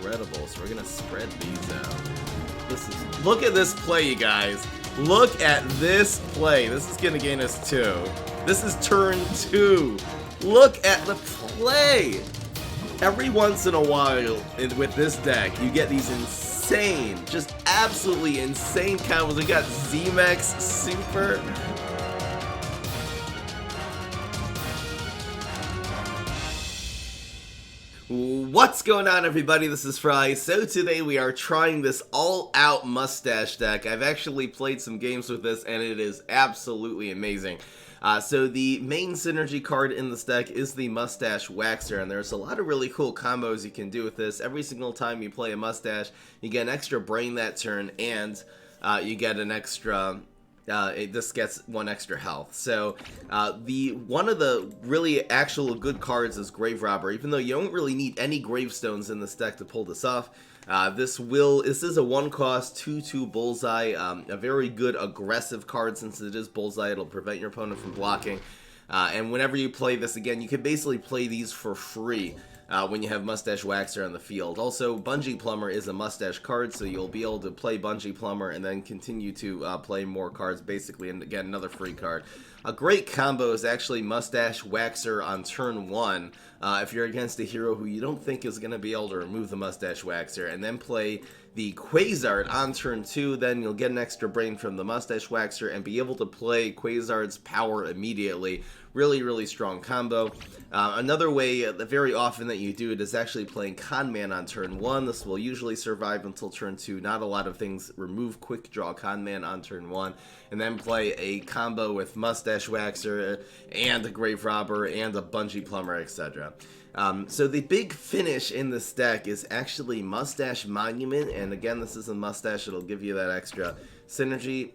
incredible. So we're gonna spread these out. Look at this play, you guys. Look at this play. This is gonna gain us 2. This is turn 2. Look at the play. Every once in a while with this deck, you get these insane, just absolutely insane combos. We got Z-Max Super. What's going on, everybody? This is Fry. So today we are trying this all-out Mustache deck. I've actually played some games with this and it is absolutely amazing. So the main synergy card in this deck is the Mustache Waxer, and there's a lot of really cool combos you can do with this. Every single time you play a Mustache, you get an extra brain that turn, and you get an extra... this gets 1 extra health. So one of the really actual good cards is Grave Robber. Even though you don't really need any gravestones in this deck to pull this off, this is a 1-cost 2/2 bullseye, a very good aggressive card. Since it is bullseye, it'll prevent your opponent from blocking, and whenever you play this again, you can basically play these for free when you have Mustache Waxer on the field. Also, Bungee Plumber is a Mustache card, so you'll be able to play Bungee Plumber and then continue to play more cards, basically, and get another free card. A great combo is actually Mustache Waxer on turn 1. If you're against a hero who you don't think is going to be able to remove the Mustache Waxer, and then play the Quasar on turn 2, then you'll get an extra brain from the Mustache Waxer and be able to play Quasar's power immediately. Really, really strong combo. Another way very often that you do it is actually playing Conman on turn 1. This will usually survive until turn 2. Not a lot of things remove quick draw Conman on turn 1. And then play a combo with Mustache Waxer and a Grave Robber and a Bungee Plumber, etc. So the big finish in this deck is actually Mustache Monument, and again, this is a Mustache, it'll give you that extra synergy,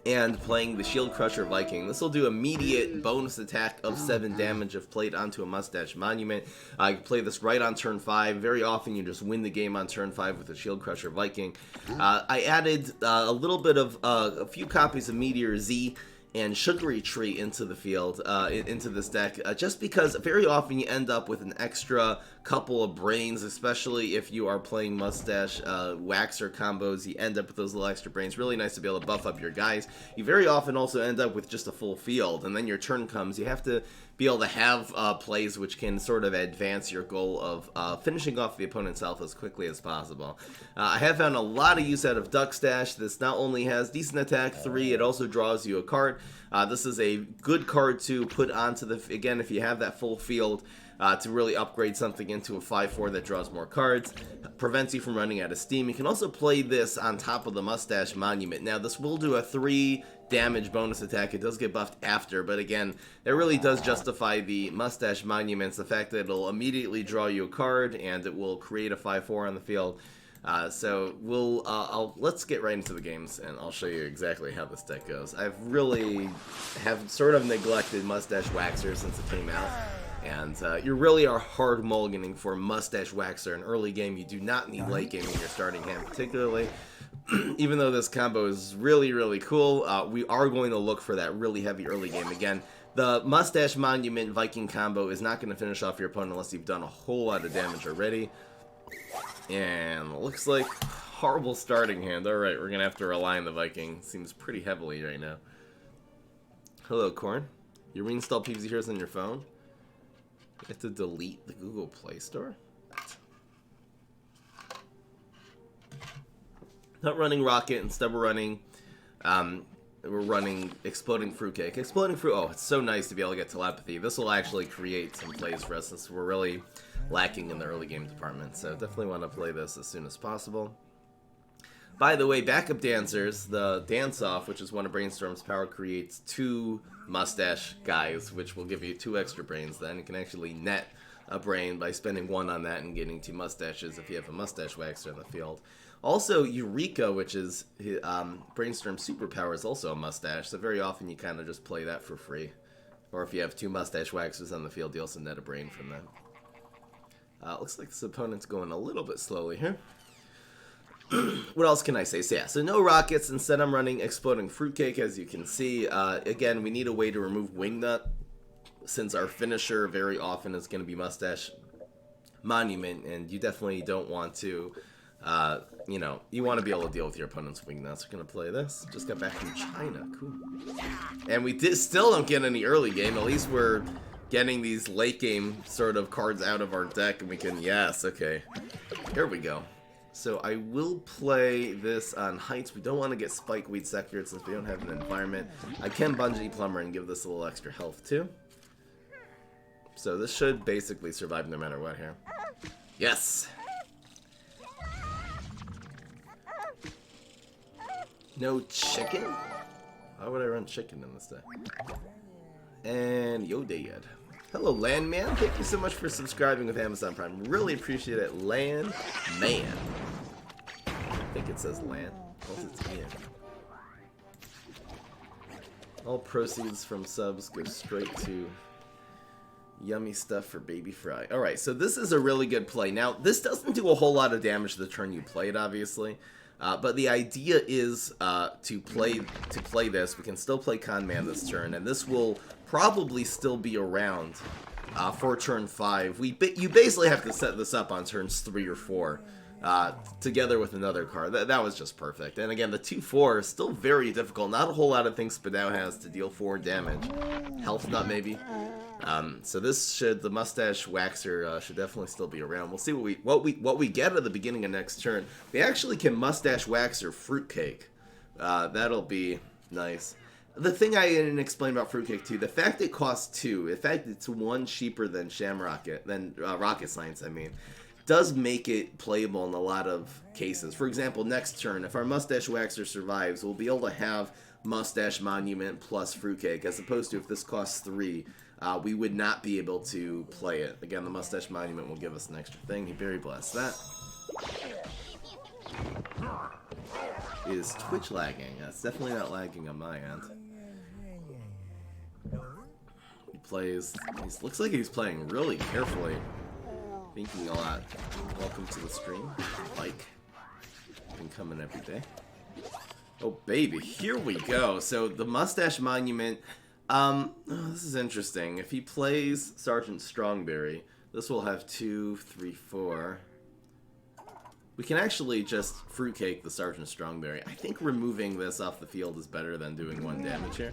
and playing the Shield Crusher Viking. This will do immediate bonus attack of 7 damage if played onto a Mustache Monument. You can play this right on turn 5. Very often you just win the game on turn 5 with the Shield Crusher Viking. I added a little bit of a few copies of Meteor Z and Sugary Tree into the field, into this deck, just because very often you end up with an extra couple of brains, especially if you are playing Mustache Waxer combos. You end up with those little extra brains. Really nice to be able to buff up your guys. You very often also end up with just a full field, and then your turn comes. You have to be able to have plays which can sort of advance your goal of finishing off the opponent's health as quickly as possible. I have found a lot of use out of Duck Stash. This not only has decent attack 3, it also draws you a card. This is a good card to put onto the, again, if you have that full field, to really upgrade something into a 5/4 that draws more cards, prevents you from running out of steam. You can also play this on top of the Mustache Monument. Now, this will do a 3 damage bonus attack. It does get buffed after, but again, that really does justify the Mustache Monuments, the fact that it'll immediately draw you a card, and it will create a 5/4 on the field. So let's get right into the games, and I'll show you exactly how this deck goes. I've really sort of neglected Mustache Waxer since it came out, and you really are hard mulliganing for Mustache Waxer in early game. You do not need late game in your starting hand particularly. Even though this combo is really, really cool, we are going to look for that really heavy early game. Again, the Mustache Monument Viking combo is not going to finish off your opponent unless you've done a whole lot of damage already. And looks like horrible starting hand. Alright, we're going to have to rely on the Viking. Seems pretty heavily right now. Hello, Corn. You reinstalled PvZ Heroes on your phone? You have to delete the Google Play Store? Not running Rocket, instead we're running Exploding Fruitcake. Exploding Fruit, oh, it's so nice to be able to get telepathy. This will actually create some plays for us since we're really lacking in the early game department, so definitely want to play this as soon as possible. By the way, Backup Dancers, the dance-off, which is one of Brainstorm's power, creates 2 Mustache guys, which will give you 2 extra brains. Then you can actually net a brain by spending 1 on that and getting 2 mustaches if you have a Mustache Waxer in the field. Also, Eureka, which is Brainstorm's superpower, is also a Mustache, so very often you kind of just play that for free. Or if you have 2 Mustache Waxers on the field, you also net a brain from that. Looks like this opponent's going a little bit slowly here. What else can I say? So yeah, so no rockets. Instead, I'm running Exploding Fruitcake, as you can see. Again, we need a way to remove Wingnut, since our finisher very often is going to be Mustache monument, and you definitely don't want to, you know, you want to be able to deal with your opponent's weakness. We're going to play this. Just got back from China. Cool. And we still don't get any early game. At least we're getting these late game sort of cards out of our deck, and we can, yes, okay. Here we go. So I will play this on Heights. We don't want to get Spikeweed Secured since we don't have an environment. I can Bungee Plumber and give this a little extra health too. So this should basically survive no matter what here. Yes! No chicken? Why would I run chicken in this deck? And yo dad. Hello Landman, thank you so much for subscribing with Amazon Prime. Really appreciate it, Landman. I think it says land. Also, it's in. All proceeds from subs go straight to yummy stuff for Baby Fry. Alright, so this is a really good play. Now, this doesn't do a whole lot of damage the turn you play it, obviously. But the idea is to play this. We can still play Con Man this turn, and this will probably still be around for turn 5. You basically have to set this up on turns 3 or 4 together with another card. That was just perfect. And again, the 2/4 is still very difficult. Not a whole lot of things Spadao has to deal 4 damage. Health Nut, maybe. So this the Mustache Waxer should definitely still be around. We'll see what we get at the beginning of next turn. We actually can Mustache Waxer Fruitcake. That'll be nice. The thing I didn't explain about Fruitcake too, the fact it costs 2, in fact it's 1 cheaper than Rocket Science, I mean, does make it playable in a lot of cases. For example, next turn, if our Mustache Waxer survives, we'll be able to have Mustache Monument plus Fruitcake, as opposed to if this costs 3, we would not be able to play it. Again, the Mustache Monument will give us an extra thing. He very blessed that. Is Twitch lagging? It's definitely not lagging on my end. He plays... looks like he's playing really carefully. Thinking a lot. Welcome to the stream. Like. Been coming every day. Oh, baby. Here we go. So, the Mustache Monument... this is interesting. If he plays Sergeant Strongberry, this will have 2, 3, 4. We can actually just Fruitcake the Sergeant Strongberry. I think removing this off the field is better than doing 1 damage here.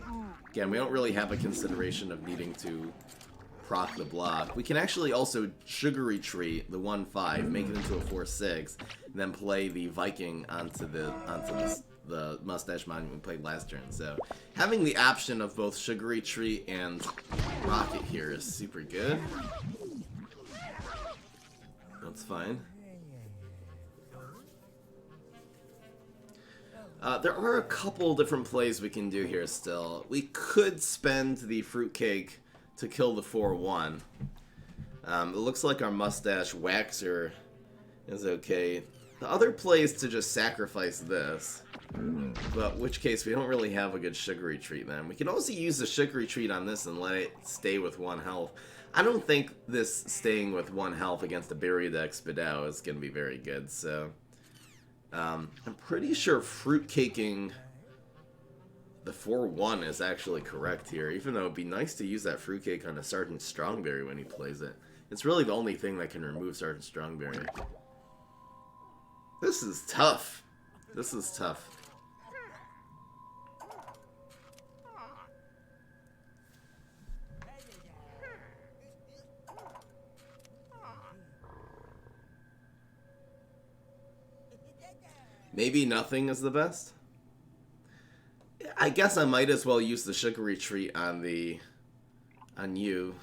Again, we don't really have a consideration of needing to proc the block. We can actually also Sugary Tree the 1/5, make it into a 4/6, and then play the Viking onto the Mustache Monument we played last turn. So having the option of both Sugary Tree and Rocket here is super good. That's fine. There are a couple different plays we can do here still. We could spend the Fruitcake to kill the 4/1. It looks like our Mustache Waxer is okay. The other play is to just sacrifice this. But in which case we don't really have a good Sugary Treat then. We can also use the Sugary Treat on this and let it stay with 1 health. I don't think this staying with 1 health against a Barrier Deck Spadao is going to be very good, so... I'm pretty sure Fruitcaking the 4/1 is actually correct here, even though it'd be nice to use that Fruitcake on a Sergeant Strongberry when he plays it. It's really the only thing that can remove Sergeant Strongberry. This is tough. This is tough. Maybe nothing is the best? I guess I might as well use the Sugary Treat on you.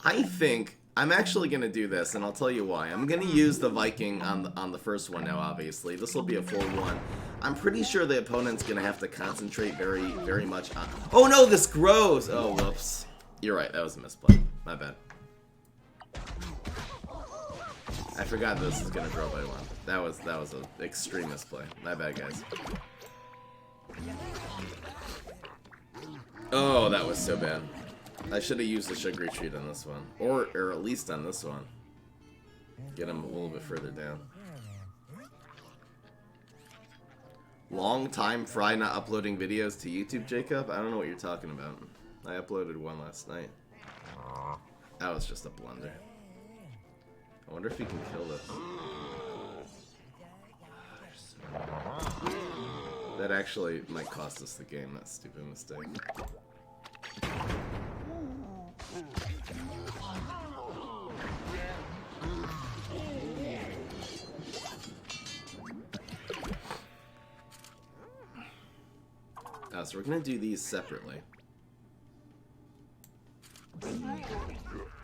I think I'm actually going to do this, and I'll tell you why. I'm going to use the Viking on the first one now, obviously. This will be a 4/1. I'm pretty sure the opponent's going to have to concentrate very, very much on... Oh no, this grows! Oh, whoops. You're right, that was a misplay. My bad. I forgot this is gonna grow by 1. That was an extreme misplay. My bad, guys. Oh, that was so bad. I should have used the Sugary Treat on this one, or at least on this one. Get him a little bit further down. Long time Fry not uploading videos to YouTube, Jacob? I don't know what you're talking about. I uploaded 1 last night. That was just a blunder. I wonder if he can kill this. That actually might cost us the game, that stupid mistake. So we're gonna do these separately. I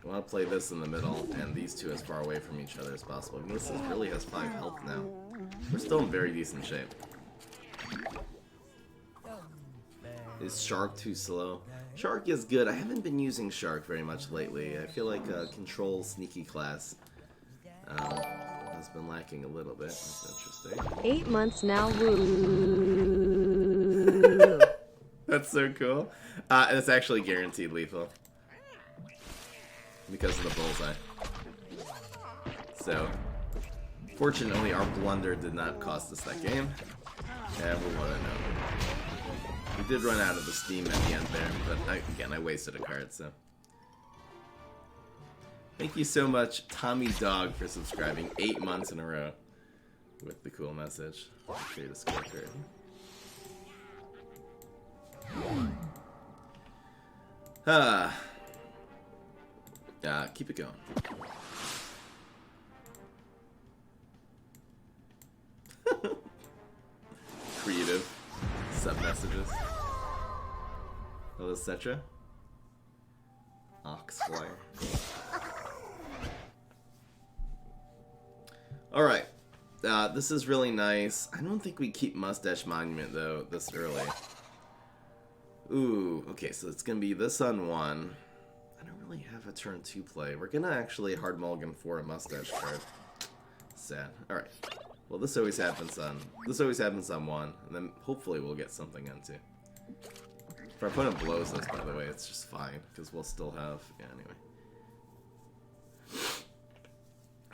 want to play this in the middle, and these two as far away from each other as possible. Even this really has 5 health now. We're still in very decent shape. Is Shark too slow? Shark is good. I haven't been using Shark very much lately. I feel like Control Sneaky class has been lacking a little bit. That's interesting. 8 months now. That's so cool. And it's actually guaranteed lethal. Because of the bullseye. So, fortunately, our blunder did not cost us that game. And we want to know. We did run out of the steam at the end there, but again, I wasted a card, so. Thank you so much, Tommy Dog, for subscribing 8 months in a row with the cool message. Create a scorecard. Keep it going. Creative sub-messages. Hello, etc. Oxflyer. Alright. This is really nice. I don't think we keep Mustache Monument, though, this early. Ooh, okay, so it's gonna be this on 1. I don't really have a turn 2 play. We're gonna actually hard mulligan for a Mustache card. Sad. Alright. Well, this always happens on 1, and then hopefully we'll get something on 2. If our opponent blows us, by the way, it's just fine, because we'll still have... Yeah, anyway.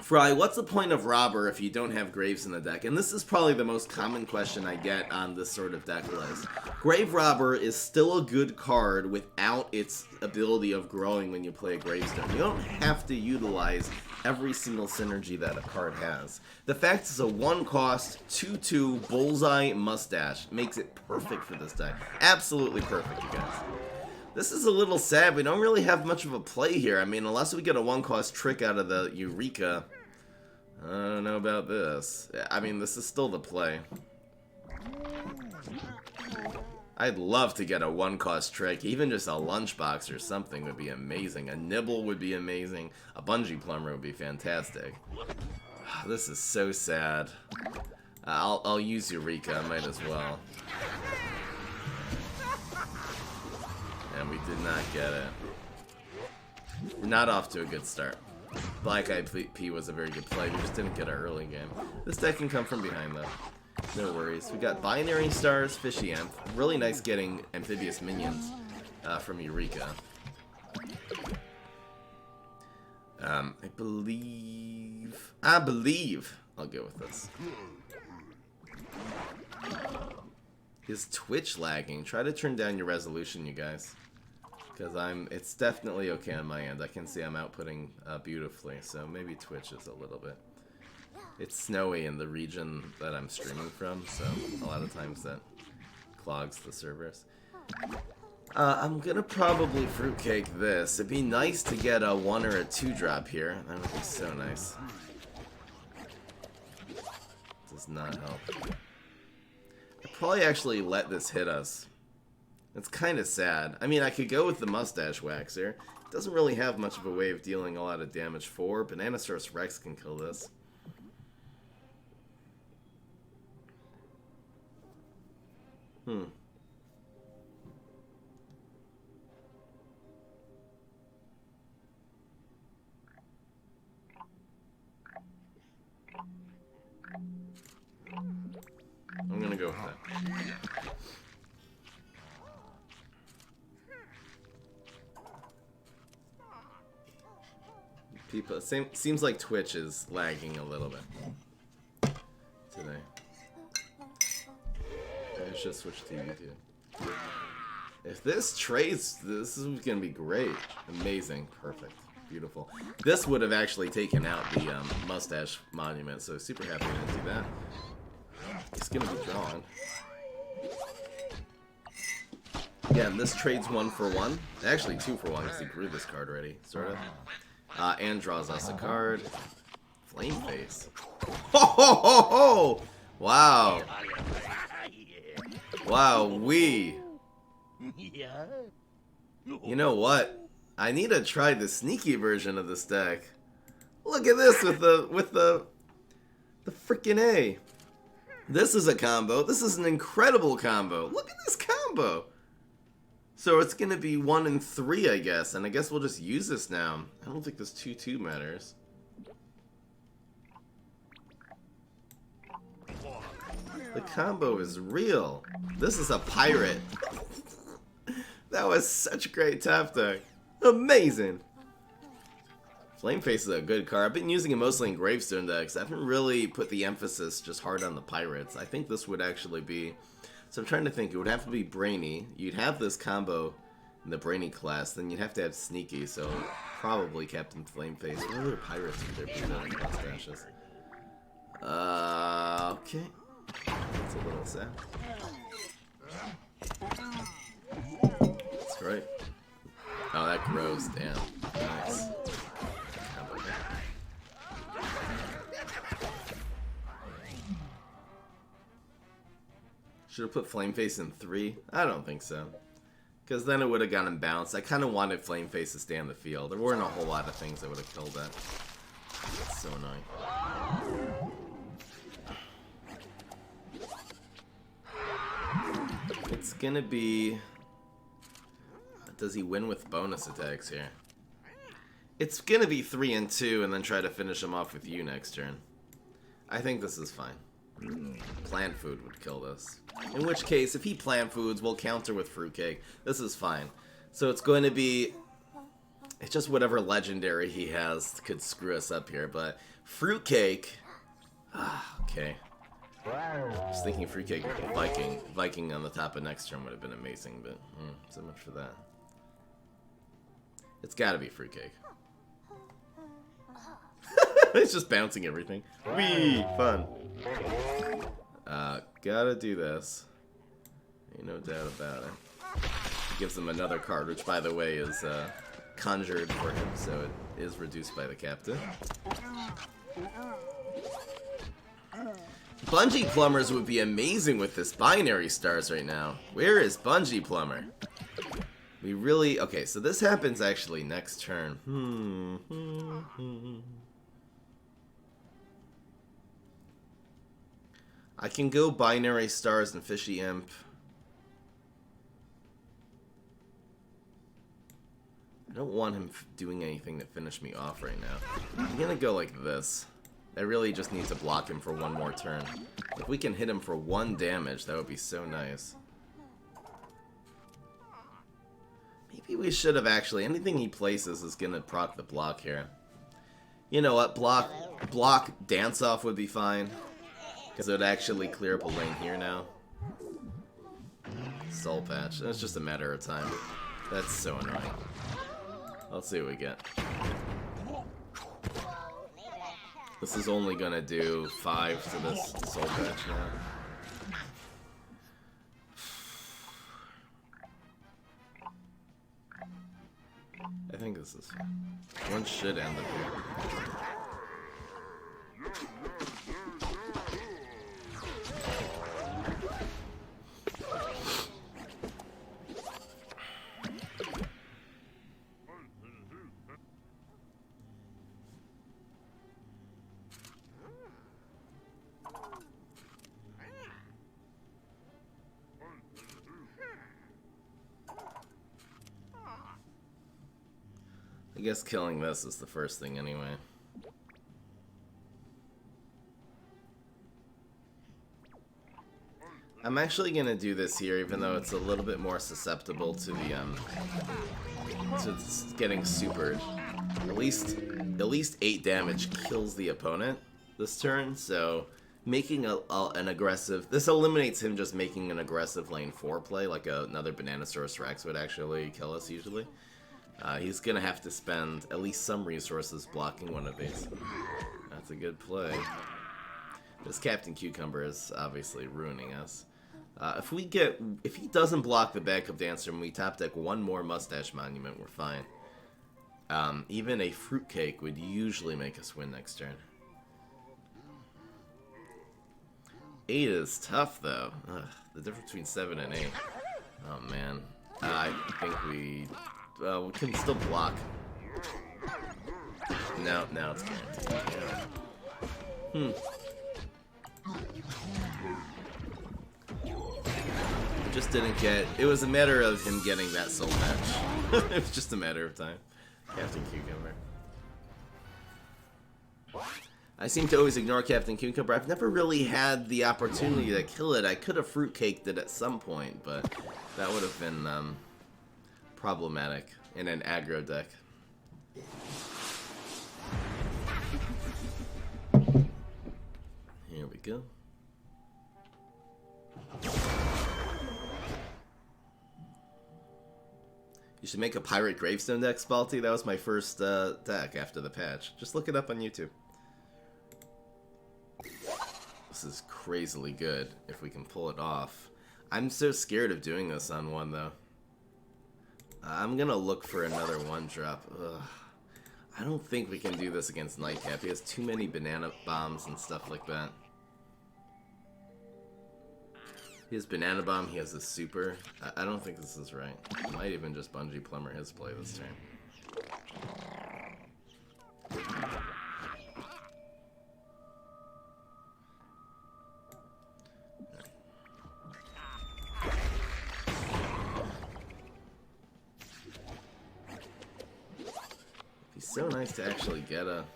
Fry, what's the point of Robber if you don't have Graves in the deck? And this is probably the most common question I get on this sort of deck list. Grave Robber is still a good card without its ability of growing when you play a Gravestone. You don't have to utilize every single synergy that a card has. The fact it's a 1-cost, 2/2 Bullseye Mustache makes it perfect for this deck. Absolutely perfect, you guys. This is a little sad. We don't really have much of a play here. I mean, unless we get a 1-cost trick out of the Eureka. I don't know about this. I mean, this is still the play. I'd love to get a 1-cost trick. Even just a lunchbox or something would be amazing. A nibble would be amazing. A bungee plumber would be fantastic. This is so sad. I'll use Eureka. I might as well. And we did not get it. We're not off to a good start. Black Eyed P was a very good play. We just didn't get our early game. This deck can come from behind, though. No worries. We got Binary Stars, Fishy Amp. Really nice getting amphibious minions from Eureka. I believe I'll go with this. Is Twitch lagging? Try to turn down your resolution, you guys. Because it's definitely okay on my end. I can see I'm outputting beautifully, so maybe Twitch is a little bit. It's snowy in the region that I'm streaming from, so a lot of times that clogs the servers. I'm gonna probably fruitcake this. It'd be nice to get a 1 or a 2 drop here. That would be so nice. Does not help. I'd probably actually let this hit us. It's kind of sad. I mean, I could go with the Mustache Waxer. It doesn't really have much of a way of dealing a lot of damage for. Bananasaurus Rex can kill this. I'm gonna go with that. People, seems like Twitch is lagging a little bit today. I should switch to YouTube. If this trades, this is gonna be great. Amazing. Perfect. Beautiful. This would have actually taken out the Mustache monument, so super happy I didn't do that. It's gonna be drawn. Yeah, and this trades 1 for 1. Actually 2 for 1 because he grew this card already, sort of. And draws us a card. Flame Face. Ho ho ho ho! Wow. Wow, You know what? I need to try the sneaky version of this deck. Look at this with the freaking A. This is a combo. This is an incredible combo. Look at this combo. So it's gonna be 1 and 3, I guess, and I guess we'll just use this now. I don't think this 2/2 matters. The combo is real. This is a pirate. That was such a great top deck. Amazing. Flameface is a good card. I've been using it mostly in Gravestone decks. I haven't really put the emphasis just hard on the pirates. I think this would actually be... So I'm trying to think. It would have to be Brainy. You'd have this combo in the Brainy class. Then you'd have to have Sneaky. So probably Captain Flameface. What other pirates would there be than Mustaches? Okay. That's a little sad. That's right. Oh, that grows. Damn. Nice. Should have put Flameface in 3? I don't think so. Because then it would have gotten bounced. I kind of wanted Flameface to stay on the field. There weren't a whole lot of things that would have killed that. That's so annoying. It's gonna be... Does he win with bonus attacks here? It's gonna be 3 and 2 and then try to finish him off with you next turn. I think this is fine. Plant food would kill this. In which case, if he plant foods, we'll counter with fruitcake. This is fine. So it's going to be... It's just whatever legendary he has could screw us up here, but fruitcake... okay. Just thinking fruitcake Viking on the top of next turn would have been amazing, but so much for that. It's gotta be fruitcake. It's just bouncing everything. Whee! Fun. Gotta do this. Ain't no doubt about it. Gives him another card, which by the way is conjured for him, so it is reduced by the captain. Bungee Plumbers would be amazing with this binary stars right now. Where is Bungee Plumber? We really... Okay, so this happens actually next turn. I can go binary stars and fishy imp. I don't want him doing anything to finish me off right now. I'm gonna go like this. I really just need to block him for 1 more turn. If we can hit him for 1 damage, that would be so nice. Maybe we should have actually... Anything he places is gonna proc the block here. You know what? Block Dance Off would be fine. Because it would actually clear up a lane here now. Soul Patch. It's just a matter of time. That's so annoying. Let's see what we get. This is only gonna do 5 to this Soul Patch now. I think this is... One should end up here. I guess killing this is the first thing anyway. I'm actually gonna do this here, even though it's a little bit more susceptible to the to getting supered. At least 8 damage kills the opponent this turn, so making an aggressive... This eliminates him just making an aggressive lane 4 play, like another Bananasaurus Rex would actually kill us usually. He's going to have to spend at least some resources blocking one of these. That's a good play. This Captain Cucumber is obviously ruining us. If he doesn't block the backup dancer and we top deck one more Mustache Monument, we're fine. Even a Fruitcake would usually make us win next turn. 8 is tough, though. Ugh, the difference between 7 and 8. Oh, man. I think we can still block. No, now it's guaranteed. Yeah. Just didn't get... It was a matter of him getting that soul match. It was just a matter of time. Captain Cucumber. I seem to always ignore Captain Cucumber. I've never really had the opportunity to kill it. I could have fruitcaked it at some point, but that would have been problematic in an aggro deck. Here we go. You should make a Pirate Gravestone deck, Spalty. That was my first deck after the patch. Just look it up on YouTube. This is crazily good if we can pull it off. I'm so scared of doing this on one, though. I'm gonna look for another 1-drop. Ugh. I don't think we can do this against Nightcap. He has too many banana bombs and stuff like that. He has Banana Bomb, he has a super. I don't think this is right. I might even just Bungee Plumber his play this turn. He's so nice to actually get a...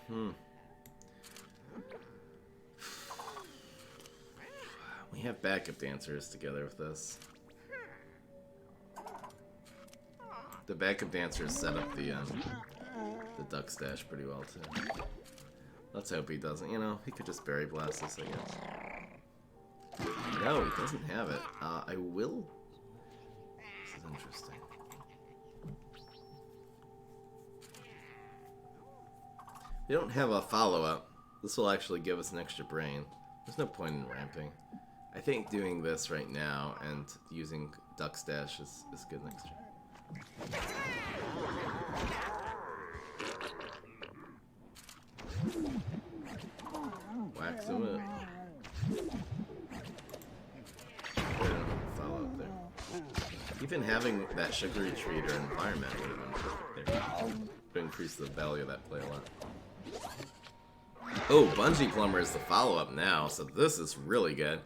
We have backup dancers together with this. The backup dancers set up the duck stash pretty well too. Let's hope he doesn't. You know, he could just Berry Blast us, I guess. No, he doesn't have it. I will. This is interesting. We don't have a follow-up. This will actually give us an extra brain. There's no point in ramping. I think doing this right now and using Duck Stash is good next turn. Wax him up. Follow up there. Even having that sugary treat or environment would have been increase the value of that play a lot. Oh, Bungee Plumber is the follow-up now, so this is really good.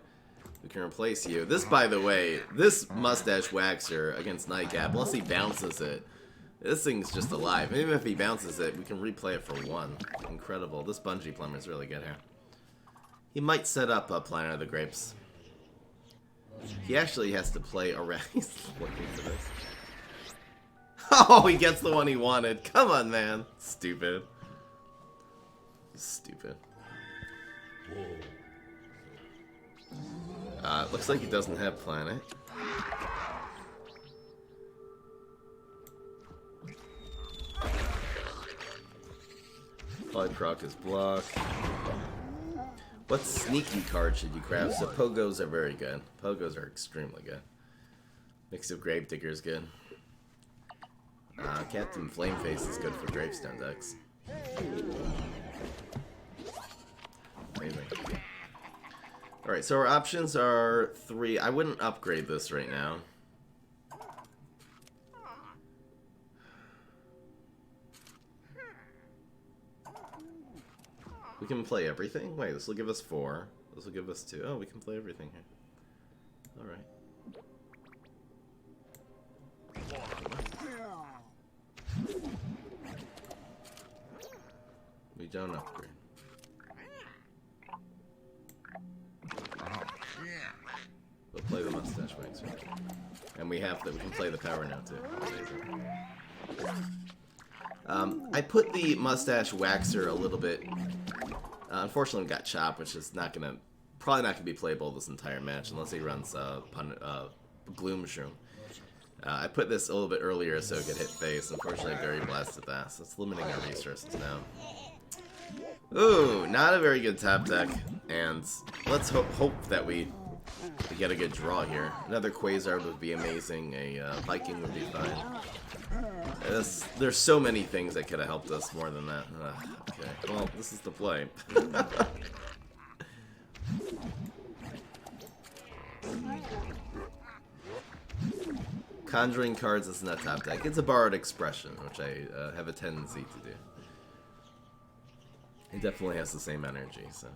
We can replace you. This, by the way, this Mustache Waxer against Nightcap, unless he bounces it, this thing's just alive. Even if he bounces it, we can replay it for 1. Incredible. This Bungee Plumber is really good here. He might set up a Planter of the Grapes. He actually has to play around. He's looking for this. Oh, he gets the one he wanted. Come on, man. Stupid. Stupid. Looks like he doesn't have Planet. Polyproc is blocked. What sneaky card should you grab? So Pogos are very good. Pogos are extremely good. Mix of Gravedigger is good. Captain Flameface is good for Gravestone decks. Amazing. Alright, so our options are 3. I wouldn't upgrade this right now. We can play everything? Wait, this will give us 4. This will give us 2. Oh, we can play everything here. Alright. We don't upgrade. We'll play the Mustache Wax, right? And we have that. We can play the power now too. I put the Mustache Waxer a little bit. Unfortunately, we got chopped, which is not gonna probably not going to be playable this entire match unless he runs Gloom Shroom. I put this a little bit earlier so it could hit face. Unfortunately, I very blasted that, so it's limiting our resources now. Ooh, not a very good top deck, and let's hope that we get a good draw here. Another Quasar would be amazing, a Viking would be fine. There's so many things that could have helped us more than that. Okay, well, this is the play. Conjuring cards is not top deck. It's a borrowed expression, which I have a tendency to do. He definitely has the same energy, so.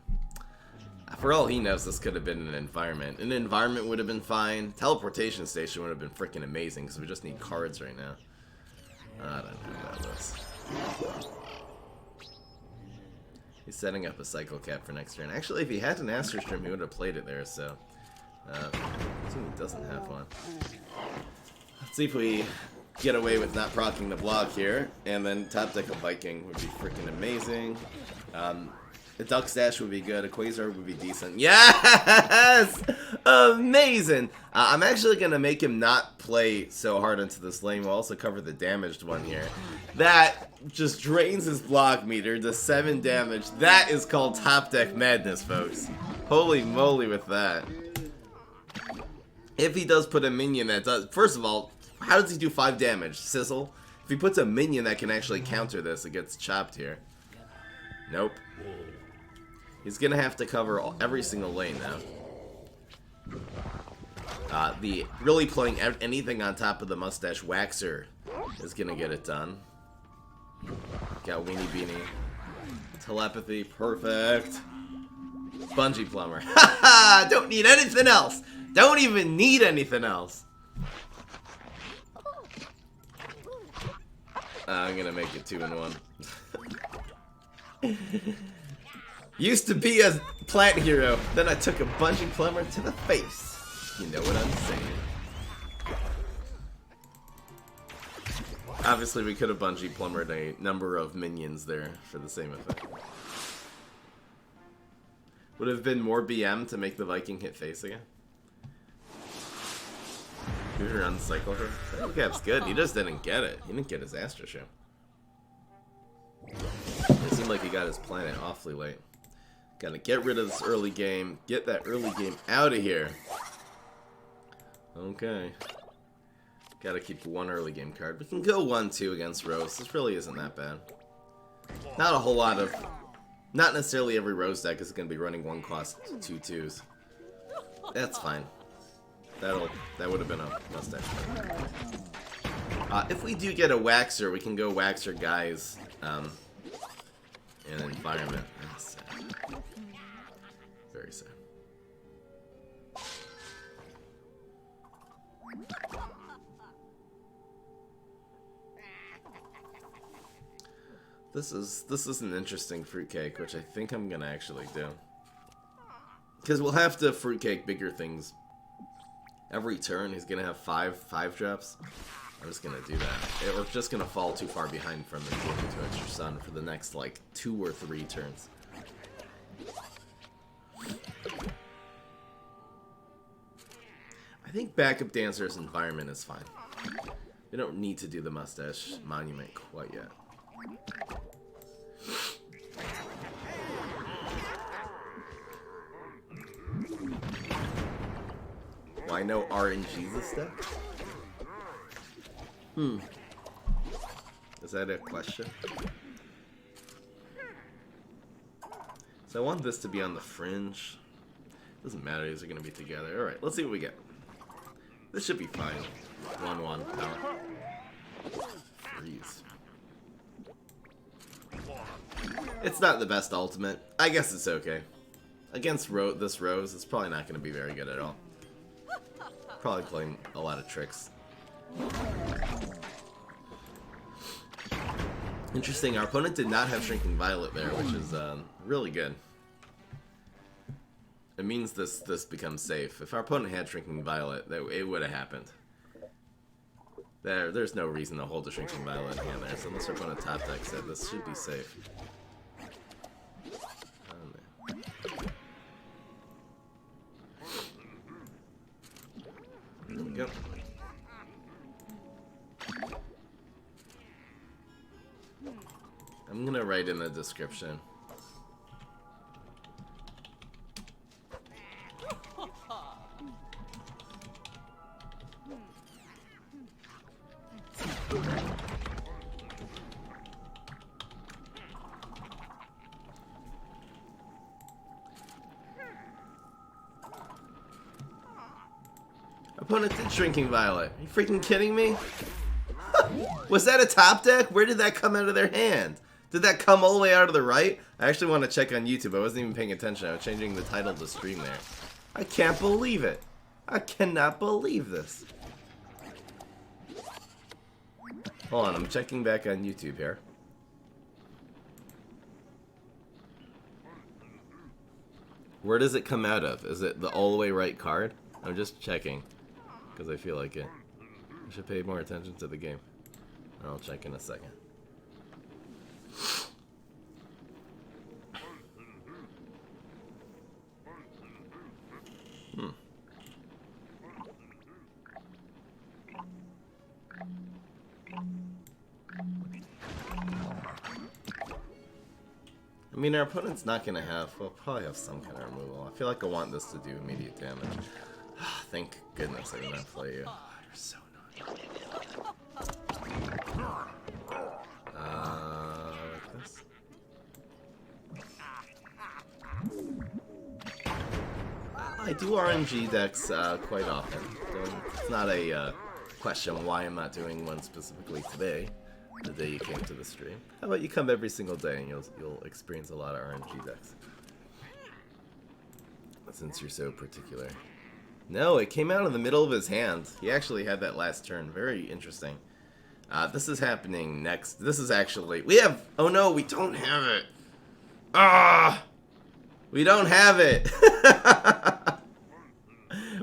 For all he knows, this could have been an environment. An environment would have been fine. Teleportation station would have been freaking amazing, because we just need cards right now. I don't know about this. He's setting up a cycle cap for next turn. Actually, if he had an Astro Stream, he would have played it there, so. I assume he doesn't have one. Let's see if we get away with not proccing the block here, and then top deck a Viking would be freaking amazing. A Duck Stash would be good, a Quasar would be decent. Yes! Amazing! I'm actually going to make him not play so hard into this lane. We'll also cover the damaged one here. That just drains his block meter to 7 damage. That is called top deck madness, folks. Holy moly with that. If he does put a minion that does... First of all, how does he do 5 damage? Sizzle? If he puts a minion that can actually counter this, it gets chopped here. Nope. He's going to have to cover every single lane now. Really playing anything on top of the Mustache Waxer is going to get it done. Got Weenie Beanie. Telepathy, perfect. Bungee Plumber. Haha! Don't need anything else! Don't even need anything else. I'm gonna make it 2-in-1. Used to be a plant hero, then I took a Bungee Plumber to the face. You know what I'm saying. Obviously, we could have Bungee Plumbered a number of minions there for the same effect. Would have been more BM to make the Viking hit face again. He runs cycle here. Cycle cap's good. He just didn't get it. He didn't get his Astro Show. It seemed like he got his planet awfully late. Gotta get rid of this early game. Get that early game out of here. Okay. Gotta keep one early game card. We can go 1-2 against Rose. This really isn't that bad. Not a whole lot of... Not necessarily every Rose deck is going to be running 1-cost 2/2s. That's fine. That would have been a Mustache. If we do get a Waxer, we can go Waxer guys in an environment. That's sad. Very sad. This is an interesting fruitcake, which I think I'm gonna actually do. Because we'll have to fruitcake bigger things every turn. He's gonna have five drops. I'm just gonna do that. We're just gonna fall too far behind from him getting 2 extra sun for the next like 2 or 3 turns. I think backup dancer's environment is fine. We don't need to do the Mustache monument quite yet. Why no RNG this deck? Is that a question? So I want this to be on the fringe. Doesn't matter, these are going to be together. Alright, let's see what we get. This should be fine. 1/1 power. Freeze. It's not the best ultimate. I guess it's okay. Against this Rose, it's probably not going to be very good at all. Probably playing a lot of tricks. Interesting, our opponent did not have Shrinking Violet there, which is really good. It means this becomes safe. If our opponent had Shrinking Violet, it would have happened. There's no reason to hold a Shrinking Violet in hand there, so unless our opponent top deck said this should be safe. go. I'm gonna write in the description. Opponent did Shrinking Violet. Are you freaking kidding me? Was that a top deck? Where did that come out of their hand? Did that come all the way out of the right? I actually want to check on YouTube. I wasn't even paying attention. I was changing the title of the stream there. I can't believe it. I cannot believe this. Hold on, I'm checking back on YouTube here. Where does it come out of? Is it the all the way right card? I'm just checking. Because I feel like it. I should pay more attention to the game. I'll check in a second. I mean, our opponent's not going to have... We'll probably have some kind of removal. I feel like I want this to do immediate damage. Thank goodness I did not play you. Oh, you're so like this. I do RNG decks quite often. It's not a question why I'm not doing one specifically today. The day you came to the stream. How about you come every single day and you'll experience a lot of RNG decks. Since you're so particular. No, it came out in the middle of his hand. He actually had that last turn. Very interesting. This is happening next. This is actually... We have... Oh no, we don't have it. Ah! We don't have it.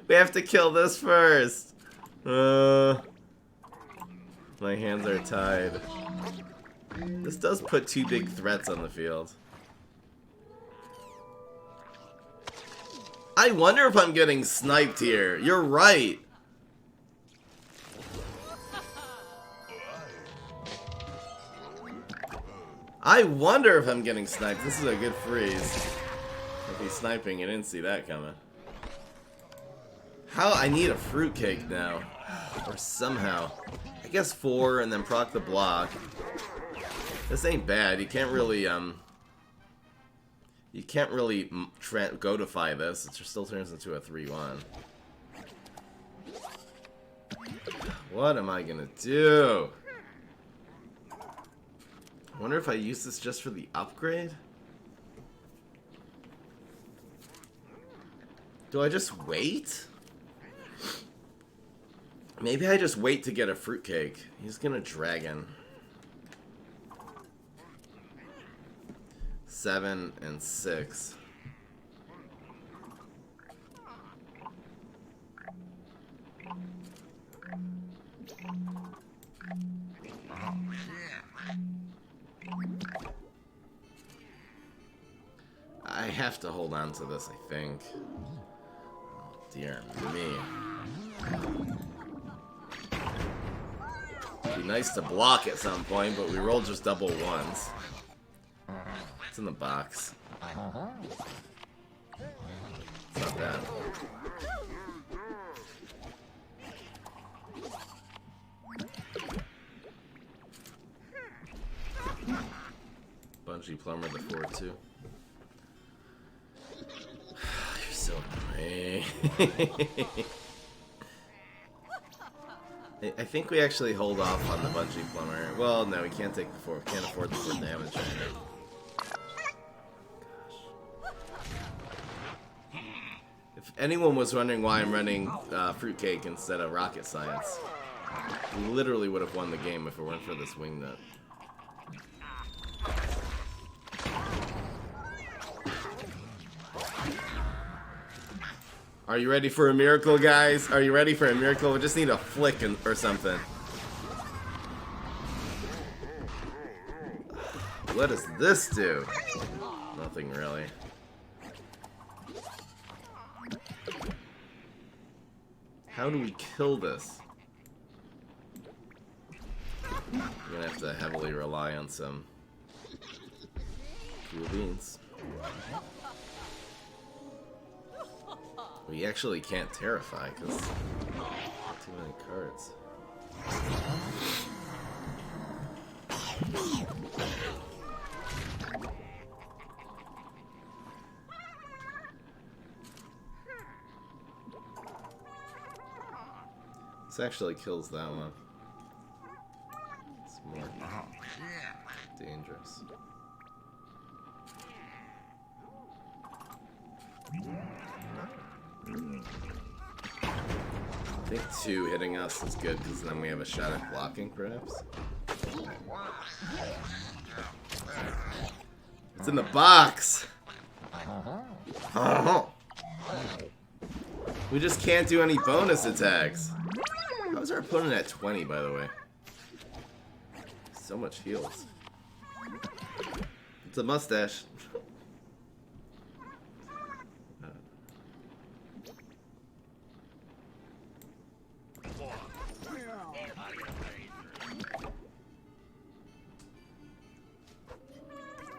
We have to kill this first. My hands are tied. This does put two big threats on the field. I wonder if I'm getting sniped here. You're right. I wonder if I'm getting sniped. This is a good freeze. If he's sniping, I didn't see that coming. How? I need a fruitcake now. Or somehow. I guess 4 and then proc the block. This ain't bad. You can't really gotify this. It still turns into a 3-1. What am I gonna do? I wonder if I use this just for the upgrade? Do I just wait? Maybe I just wait to get a fruitcake. He's gonna dragon. 7 and 6. I have to hold on to this, I think. Oh, dear me. It'd be nice to block at some point, but we rolled just double ones. It's in the box. It's not bad. Bungee plumber the 4-2. You're so annoying. I think we actually hold off on the bungee plumber. Well, no, we can't take the 4. Can't afford the 4 damage right now. Gosh. If anyone was wondering why I'm running fruitcake instead of rocket science, we literally would have won the game if it weren't for this wingnut. Are you ready for a miracle, guys? Are you ready for a miracle? We just need a flick or something. What does this do? Nothing really. How do we kill this? I'm gonna have to heavily rely on some cool beans. We actually can't terrify because too many cards. This actually kills that one. It's more dangerous. I think 2 hitting us is good because then we have a shot at blocking, perhaps. It's in the box! We just can't do any bonus attacks. How's our opponent at 20, by the way? So much heals. It's a mustache.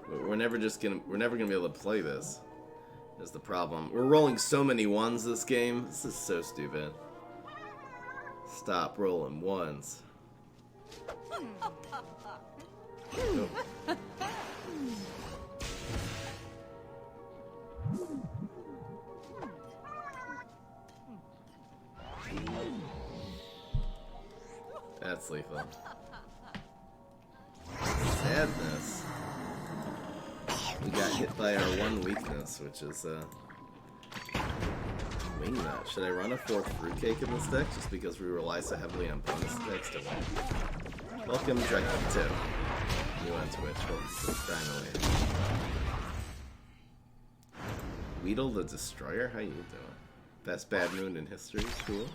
We're never gonna be able to play this. Is the problem. We're rolling so many ones this game. This is so stupid. Stop rolling ones. Oh. That's lethal. Sadness. We got hit by our one weakness, which is wing nut. Should I run a 4th fruitcake in this deck just because we rely so heavily on bonus attacks to win? Welcome, Dragon2. New on Twitch. Finally. Weedle the Destroyer? How you doing? Best bad moon in history? Cool.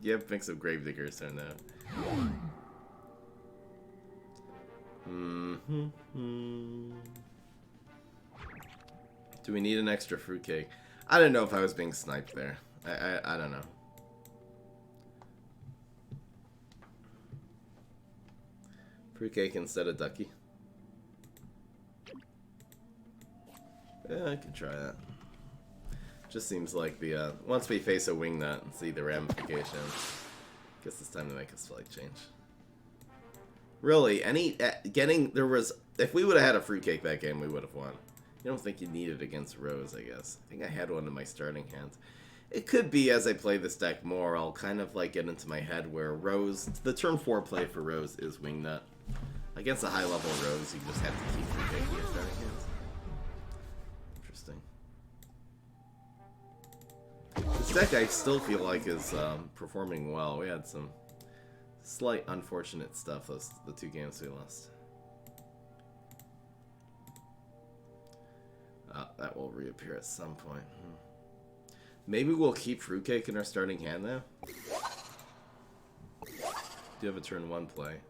You have a mix of Gravediggers, so no. Do we need an extra fruitcake? I don't know if I was being sniped there. I don't know. Fruitcake instead of ducky. Yeah, I could try that. Just seems like the once we face a wingnut and see the ramifications, guess it's time to make a slight change. Really, if we would have had a fruitcake that game, we would have won. I don't think you need it against Rose, I guess. I think I had one in my starting hand. It could be as I play this deck more, I'll kind of like get into my head where Rose, the turn 4 play for Rose is wingnut. Against a high level Rose, you just have to keep fruitcake in your starting hand. Interesting. This deck I still feel like is performing well. We had some slight unfortunate stuff the 2 games we lost. That will reappear at some point. Maybe we'll keep fruitcake in our starting hand now. Do have a turn 1 play.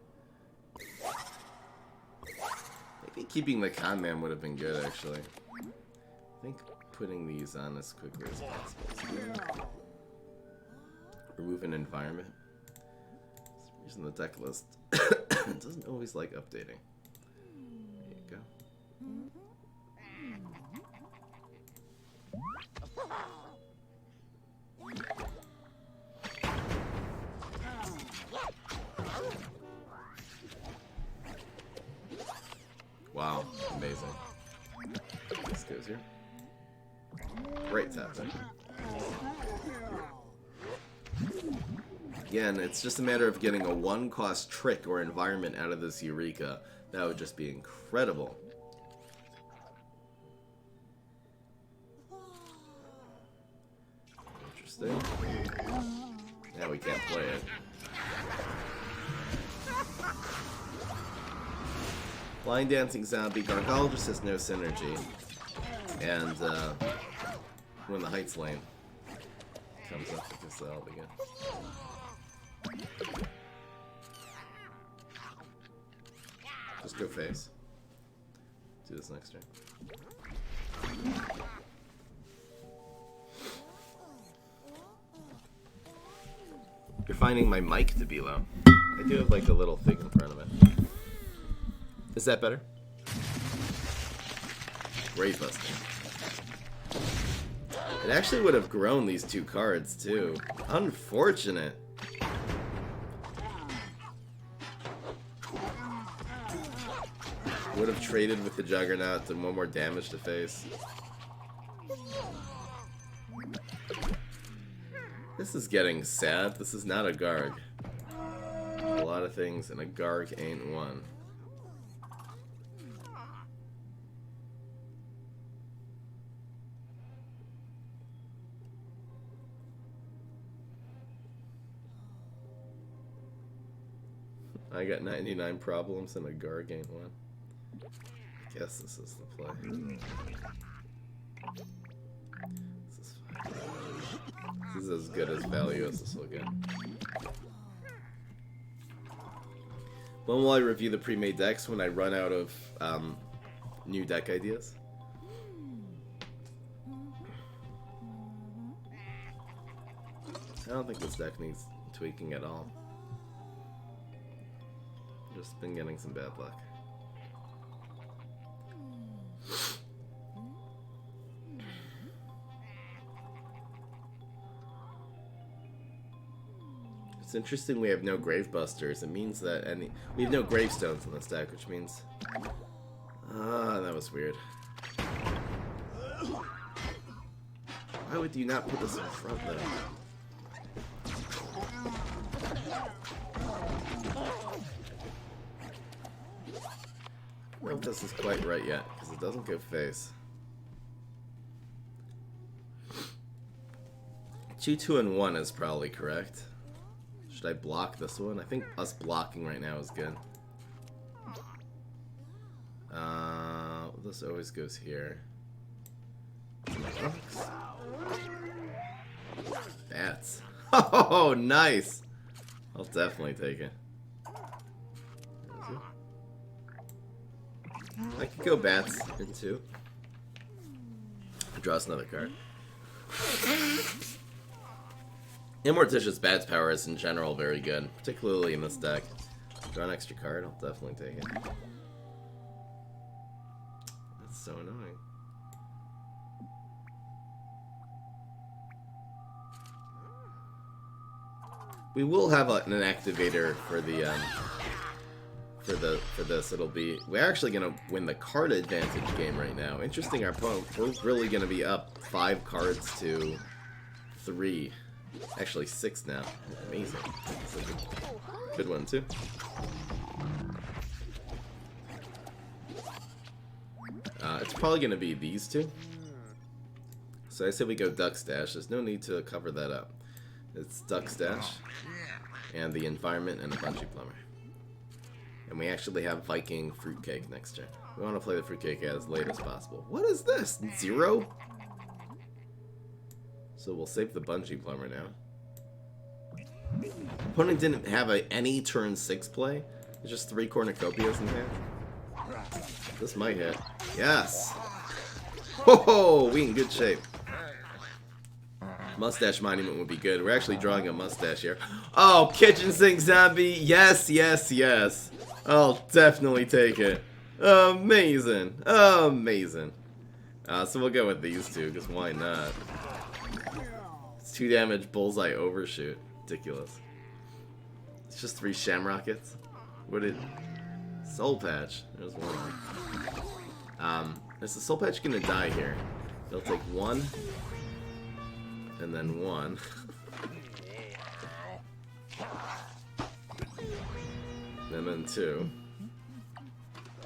Maybe keeping the con man would have been good actually. I think putting these on as quickly as possible. Remove an environment. Using the deck list it doesn't always like updating. There you go. Wow, amazing. This goes here. Great tapping. Again, it's just a matter of getting a 1-cost trick or environment out of this Eureka. That would just be incredible. Interesting. Now we can't play it. Blind Dancing Zombie. Gargal just has no synergy. And when the Heights lane comes up, we can sell it again. Just go face. Do this next turn. You're finding my mic to be low. I do have like a little thing in front of it. Is that better? Grave Buster. It actually would have grown these two cards too. Unfortunate. Would have traded with the Juggernaut and one more damage to face. This is getting sad. This is not a Garg. A lot of things, and a Garg ain't one. I got 99 problems, and a Garg ain't one. I guess this is the play. This is fine. This is as good as value as this will get. When will I review the pre-made decks? When I run out of new deck ideas? I don't think this deck needs tweaking at all. Just been getting some bad luck. It's interesting we have no Grave Busters. It means that we have no Gravestones in this deck, which means... that was weird. Why would you not put this in front, though? I don't know if this is quite right yet, because it doesn't go face. 2, 2, and 1 is probably correct. Should I block this one? I think us blocking right now is good. This always goes here. Bats. Oh, nice! I'll definitely take it. I could go bats in 2. Draw us another card. Immortitious Bats power is in general very good, particularly in this deck. Draw an extra card, I'll definitely take it. That's so annoying. We will have an activator for the for this. It'll be, we're actually gonna win the card advantage game right now. Interesting, our opponent, we're really gonna be up 5 cards to 3. Actually 6 now. Amazing. That's a good one too. It's probably gonna be these two. So I say we go Duck Stash. There's no need to cover that up. It's Duck Stash and the Environment and a Bungee Plumber. And we actually have Viking Fruitcake next turn. We want to play the Fruitcake as late as possible. What is this? 0? So we'll save the Bungee Plumber now. Opponent didn't have any turn 6 play. It's just 3 cornucopias in hand. This might hit. Yes! Ho-ho! We in good shape. Mustache Monument would be good. We're actually drawing a mustache here. Oh, Kitchen Sink Zombie. Yes, yes, yes. I'll definitely take it. Amazing. Amazing. So we'll go with these two, because why not? It's 2 damage, Bullseye Overshoot. Ridiculous. It's just 3 Shamrockets. What did... Soul Patch. There's one. Is the Soul Patch gonna die here? They'll take 1. And then 1. And then 2.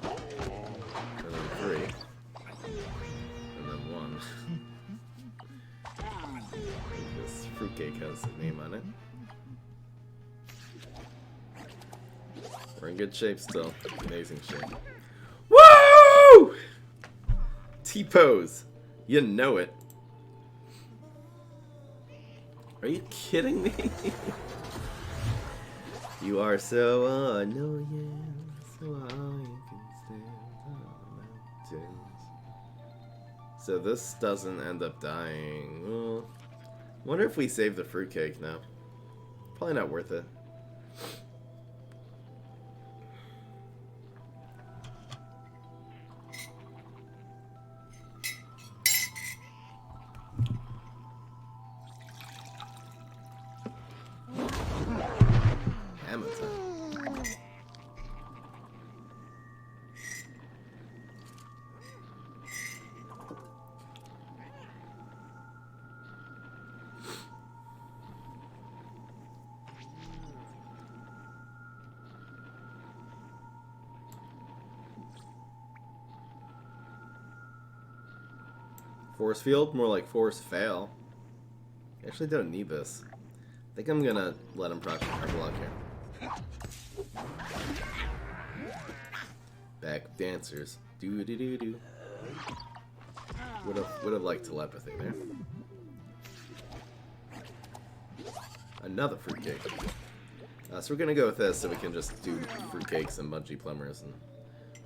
And then 3. And then 1. This Fruitcake has a name on it. We're in good shape still. Amazing shape. Woo! T-pose. You know it. Are you kidding me? You are so annoying, so I can stand on the mountains. So this doesn't end up dying. Well, wonder if we save the Fruitcake now. Probably not worth it. Hammer time. Force field? More like force fail. I actually don't need this. I think I'm gonna let him proc our block here. Back dancers. Do do do do. Would have liked telepathy there. Another fruitcake. So we're gonna go with this so we can just do fruitcakes and bungee plumbers and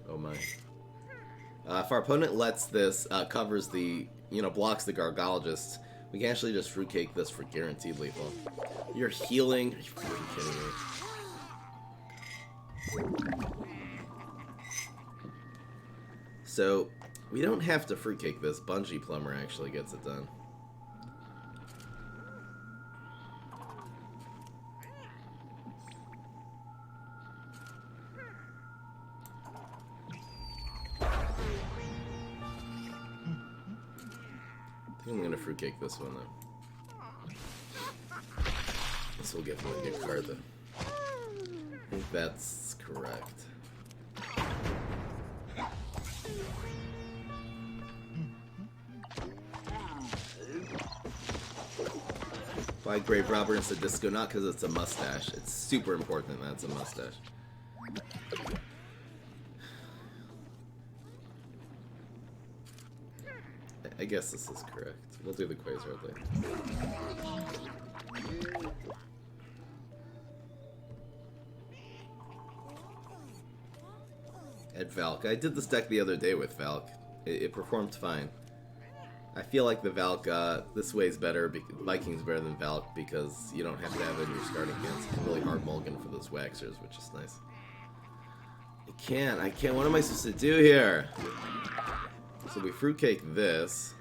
oh my. If our opponent lets this covers the blocks the Gargologist, we can actually just fruitcake this for guaranteed lethal. You're healing? Are you freaking kidding me? So we don't have to fruitcake this. Bungee plumber actually gets it done. I think I'm gonna fruitcake this one though. This will give him a new card though. I think that's correct. Buy Grave Robber instead of Disco, not because it's a mustache. It's super important that it's a mustache. I guess this is correct. We'll do the Quasar later. At Valk. I did this deck the other day with Valk. It performed fine. I feel like the Valk, this way is better, Viking's better than Valk because you don't have to have it in your starting hands. It's really hard mulligan for those Waxers, which is nice. I can't, what am I supposed to do here? So we fruitcake this.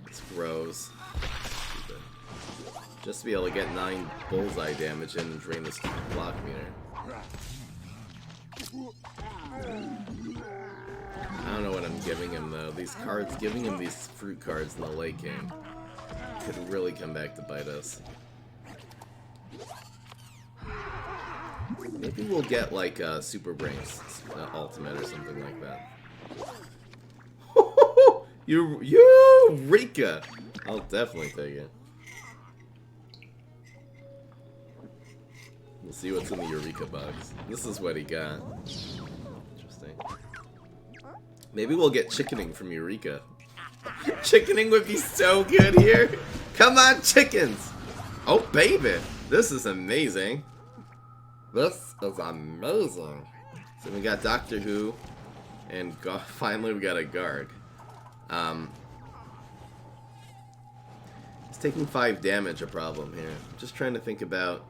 This grows. Just to be able to get 9 bullseye damage in and drain this block meter. I don't know what I'm giving him though. These cards, giving him these fruit cards in the late game could really come back to bite us. Maybe we'll get like Super Brains ultimate or something like that. Eureka! I'll definitely take it. We'll see what's in the Eureka box. This is what he got. Interesting. Maybe we'll get chickening from Eureka. Chickening would be so good here. Come on, chickens! Oh, baby! This is amazing. This is amazing. So we got Doctor Who, and finally we got a Garg. It's taking 5 damage a problem here. I'm just trying to think about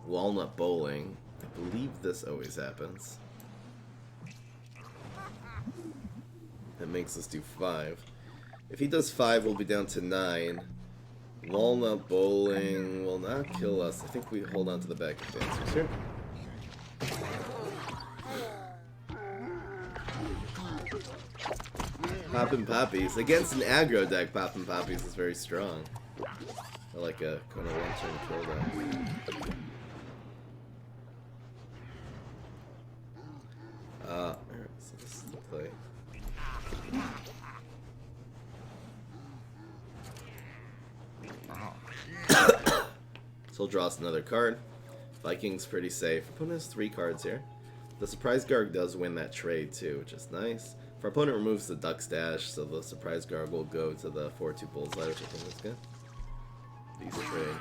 Walnut Bowling. I believe this always happens. That makes us do 5. If he does 5, we'll be down to 9. Walnut Bowling will not kill us. I think we hold on to the back of dancers here. Poppin' Poppies. Against an aggro deck, Poppin' Poppies is very strong. Or like a kind of one-turn kill deck. Alright, so this is the play. So he'll draw us another card. Viking's pretty safe. Opponent has 3 cards here. The Surprise Garg does win that trade too, which is nice. If our opponent removes the Duck Stash, so the Surprise Garg will go to the 4/2 Bullseye, which I think is good. These trade.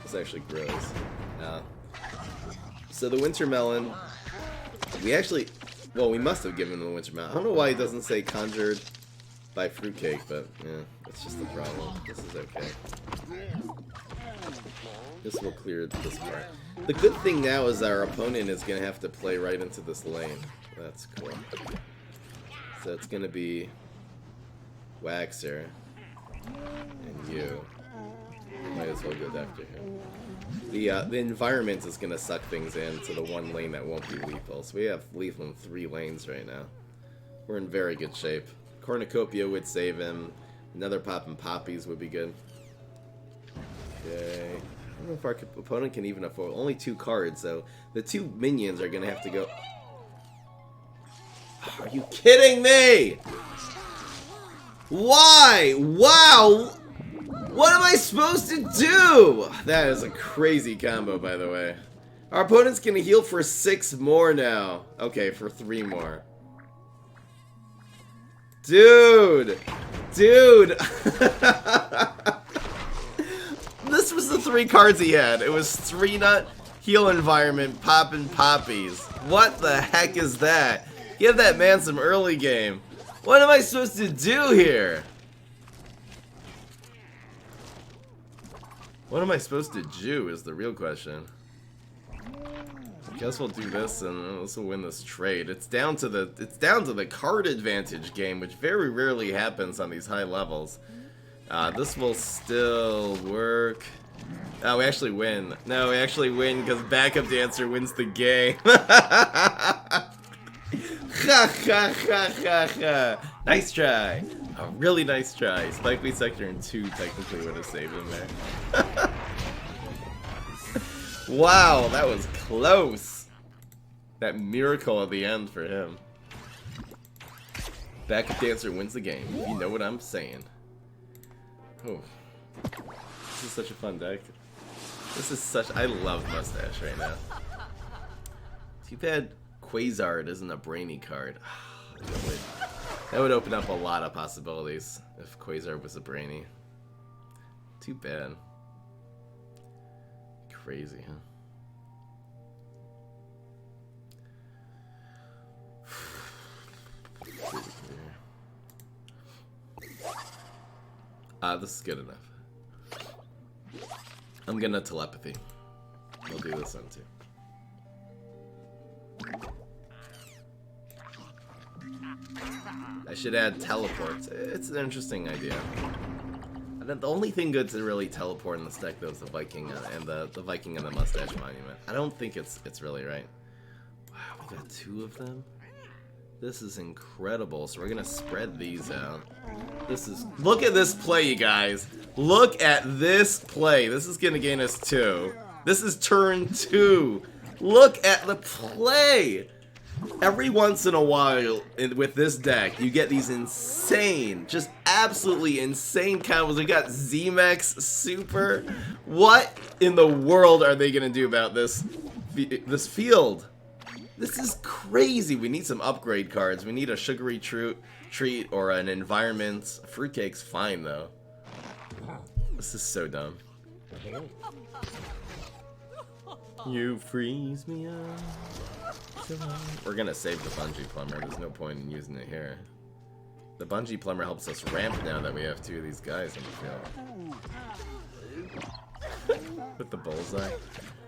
This actually grows. So the Winter Melon, we actually, well, we must have given him the Winter Melon. I don't know why he doesn't say Conjured by Fruitcake, but yeah, that's just the problem. This is okay. This will clear this part. The good thing now is our opponent is going to have to play right into this lane. That's cool. So it's going to be Waxer and you. Might as well go after him. The environment is going to suck things into the one lane that won't be lethal. So we have lethal in 3 lanes right now. We're in very good shape. Cornucopia would save him. Another Poppin' Poppies would be good. Okay. I don't know if our opponent can even afford only 2 cards, so the 2 minions are gonna have to go. Are you kidding me? Why? Wow! What am I supposed to do? That is a crazy combo, by the way. Our opponent's gonna heal for 6 more now. Okay, for 3 more. Dude! Dude! This was the 3 cards he had. It was 3-nut, heal environment, Poppin' Poppies. What the heck is that? Give that man some early game. What am I supposed to do here? What am I supposed to do is the real question. I guess we'll do this and this will win this trade. It's down to the card advantage game, which very rarely happens on these high levels. This will still work. Oh, we actually win. No, we actually win because backup dancer wins the game. Ha ha ha ha ha. Nice try. A really nice try. Spike Me Sector in 2 technically would have saved him there. Wow, that was close. That miracle at the end for him. Backup dancer wins the game. You know what I'm saying. Oh, this is such a fun deck. This is such. I love Mustache right now. Too bad Quasar isn't a brainy card. That would open up a lot of possibilities if Quasar was a brainy. Too bad. Crazy, huh? This is good enough. I'm gonna telepathy. We'll do this one too. I should add teleports. It's an interesting idea. And then the only thing good to really teleport in this deck though is the Viking and the Viking and the Mustache Monument. I don't think it's really right. Wow, we got 2 of them. This is incredible. So we're gonna spread these out. This is. Look at this play, you guys. Look at this play. This is gonna gain us 2. This is turn 2. Look at the play. Every once in a while, with this deck, you get these insane, just absolutely insane combos. We got Z-Mex Super. What in the world are they gonna do about this field? This is crazy. We need some upgrade cards. We need a sugary treat or an environment. Fruitcake's fine though. This is so dumb. You freeze me up. We're gonna save the Bungee Plumber. There's no point in using it here. The Bungee Plumber helps us ramp now that we have 2 of these guys in the field. With the bullseye.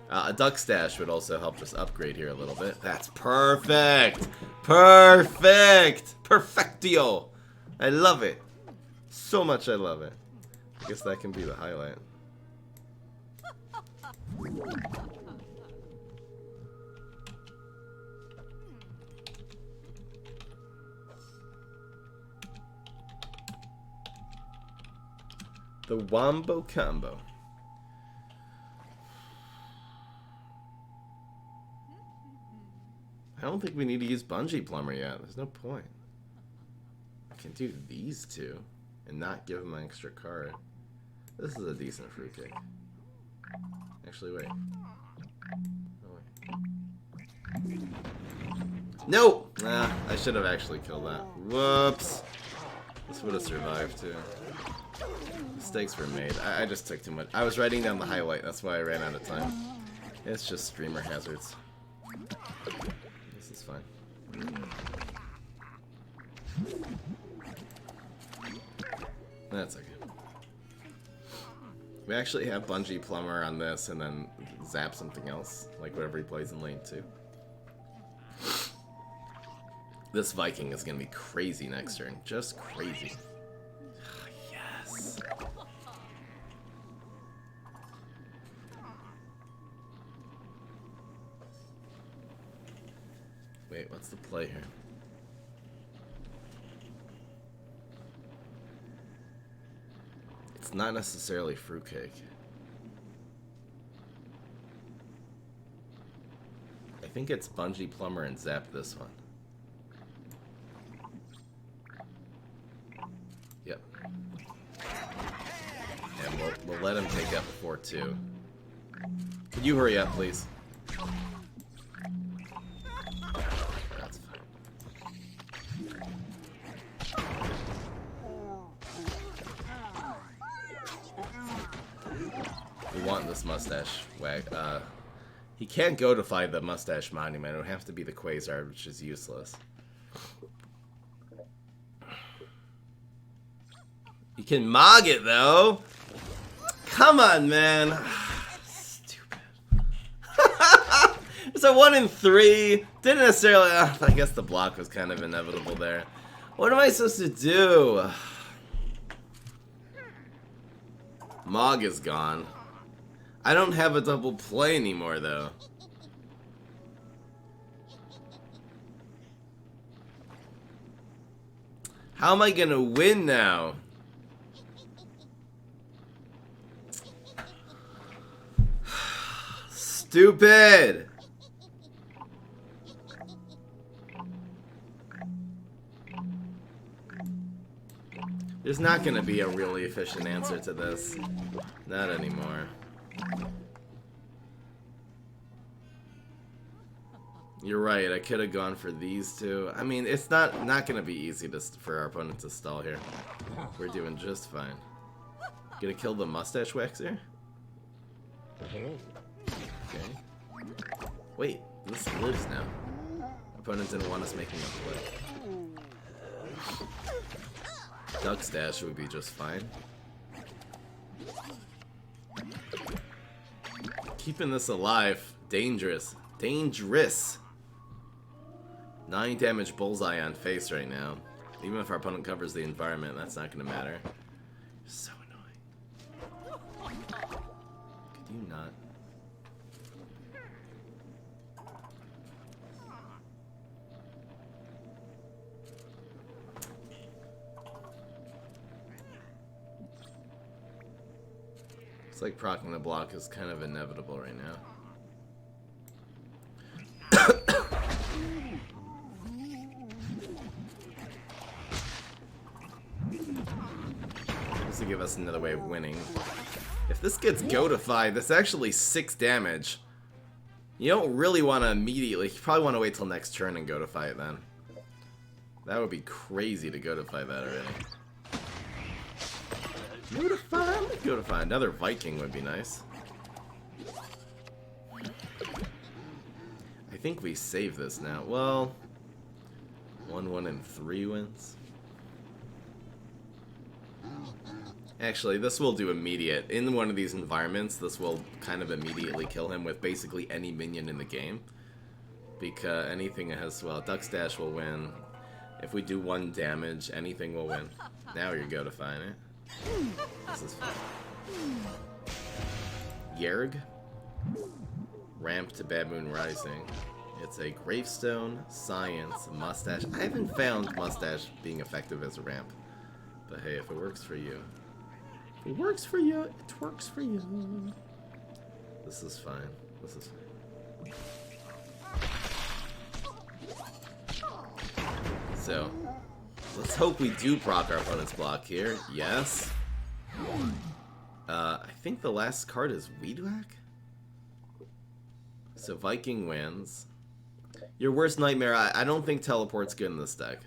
A Duck Stash would also help us upgrade here a little bit. That's perfect! Perfect! Perfectio! I love it. So much I love it. I guess that can be the highlight. The Wombo Combo. I don't think we need to use Bungee Plumber yet. There's no point. I can do these 2 and not give him an extra card. This is a decent Fruitcake. Actually, wait. Oh, wait. No! Nah, I should have actually killed that. Whoops! This would have survived too. Mistakes were made. I just took too much. I was writing down the highlight, that's why I ran out of time. It's just streamer hazards. This is fine. That's okay. We actually have Bungee Plumber on this and then zap something else, like whatever he plays in lane 2. This Viking is going to be crazy next turn. Just crazy. Yes. Wait, what's the play here? It's not necessarily fruitcake. I think it's Bungee Plumber and zap this one. Yep. And we'll let him take up 4-2. Could you hurry up, please? That's fine. We want this Mustache wag. He can't go to fight the Mustache Monument. It would have to be the Quasar, which is useless. You can Mog it, though. Come on, man. Stupid. It's a 1 in 3. Didn't necessarily... I guess the block was kind of inevitable there. What am I supposed to do? Mog is gone. I don't have a double play anymore, though. How am I gonna win now? Stupid! There's not gonna be a really efficient answer to this. Not anymore. You're right, I could have gone for these two. I mean, it's not gonna be easy for our opponent to stall here. We're doing just fine. Gonna kill the Mustache Waxer? Okay. Wait, this lives now. Opponent didn't want us making a play. Duck Stash would be just fine. Keeping this alive. Dangerous. Dangerous. 9 damage bullseye on face right now. Even if our opponent covers the environment, that's not going to matter. So annoying. Could you not? It's like proccing the block is kind of inevitable right now. This will give us another way of winning. If this gets goatified, that's actually 6 damage. You don't really want to immediately... You probably want to wait till next turn and goatify it then. That would be crazy to goatify that already. Goatify. Another Viking would be nice. I think we save this now. Well, 1 in 3 wins. Actually, this will do immediate. In one of these environments, this will kind of immediately kill him with basically any minion in the game. Because anything that has, well, Duck Stash will win. If we do 1 damage, anything will win. Now you're goatifying it. This is fun. Yerg. Ramp to Bad Moon Rising. It's a Gravestone, Science, Mustache. I haven't found Mustache being effective as a ramp. But hey, if it works for you. If it works for you, it works for you. This is fine. This is fine. So, let's hope we do proc our opponent's block here. Yes. I think the last card is Weed Whack? So Viking wins. Your worst nightmare, I don't think Teleport's good in this deck.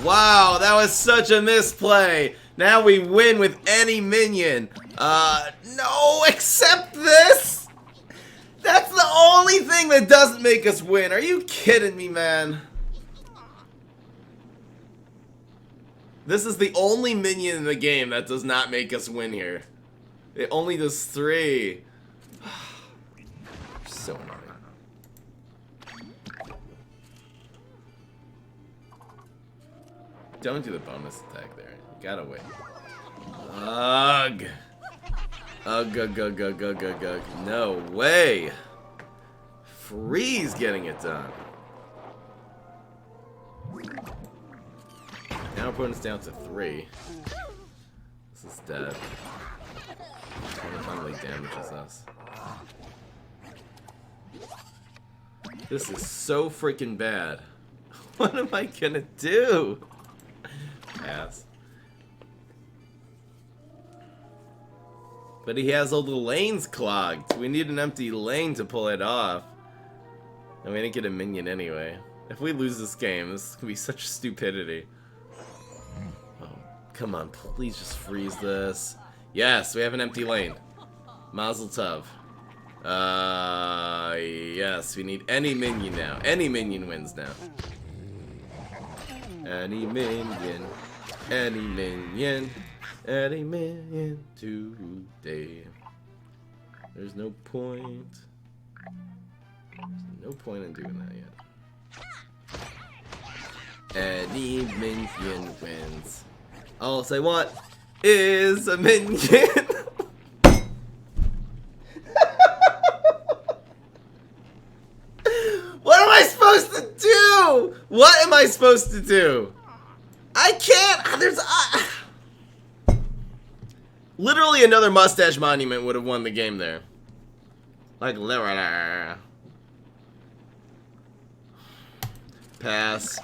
Wow, that was such a misplay. Now we win with any minion. No, except this? That's the only thing that doesn't make us win. Are you kidding me, man? This is the only minion in the game that does not make us win here. It only does 3. So annoying. Don't do the bonus attack there. You gotta wait. Ugh. Ugh, ugh, ugh, ugh, ugh, ugh, ugh. No way. Freeze getting it done. Now opponent's down to 3. This is dead. Opponent finally damages us. This is so freaking bad. What am I gonna do? Pass. But he has all the lanes clogged. We need an empty lane to pull it off. And we didn't get a minion anyway. If we lose this game, this is gonna be such stupidity. Oh, come on, please just freeze this. Yes, we have an empty lane. Mazel tov. Yes, we need any minion now. Any minion wins now. Any minion. Any minion. Any minion today. There's no point. There's no point in doing that yet. Any minion wins. All I want is a minion. What am I supposed to do? What am I supposed to do? I can't. There's literally another Mustache monument would have won the game there. Like literally. Pass.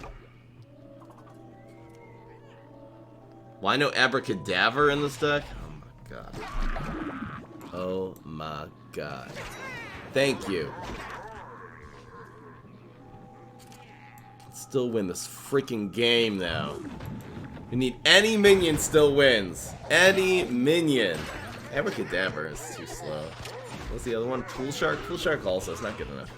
Why no abracadabra in this deck? Oh my god. Oh my god. Thank you. Still win this freaking game now. We need any minion still wins. Any minion. Abracadabra is too slow. What's the other one? Pool Shark? Pool Shark also is not good enough.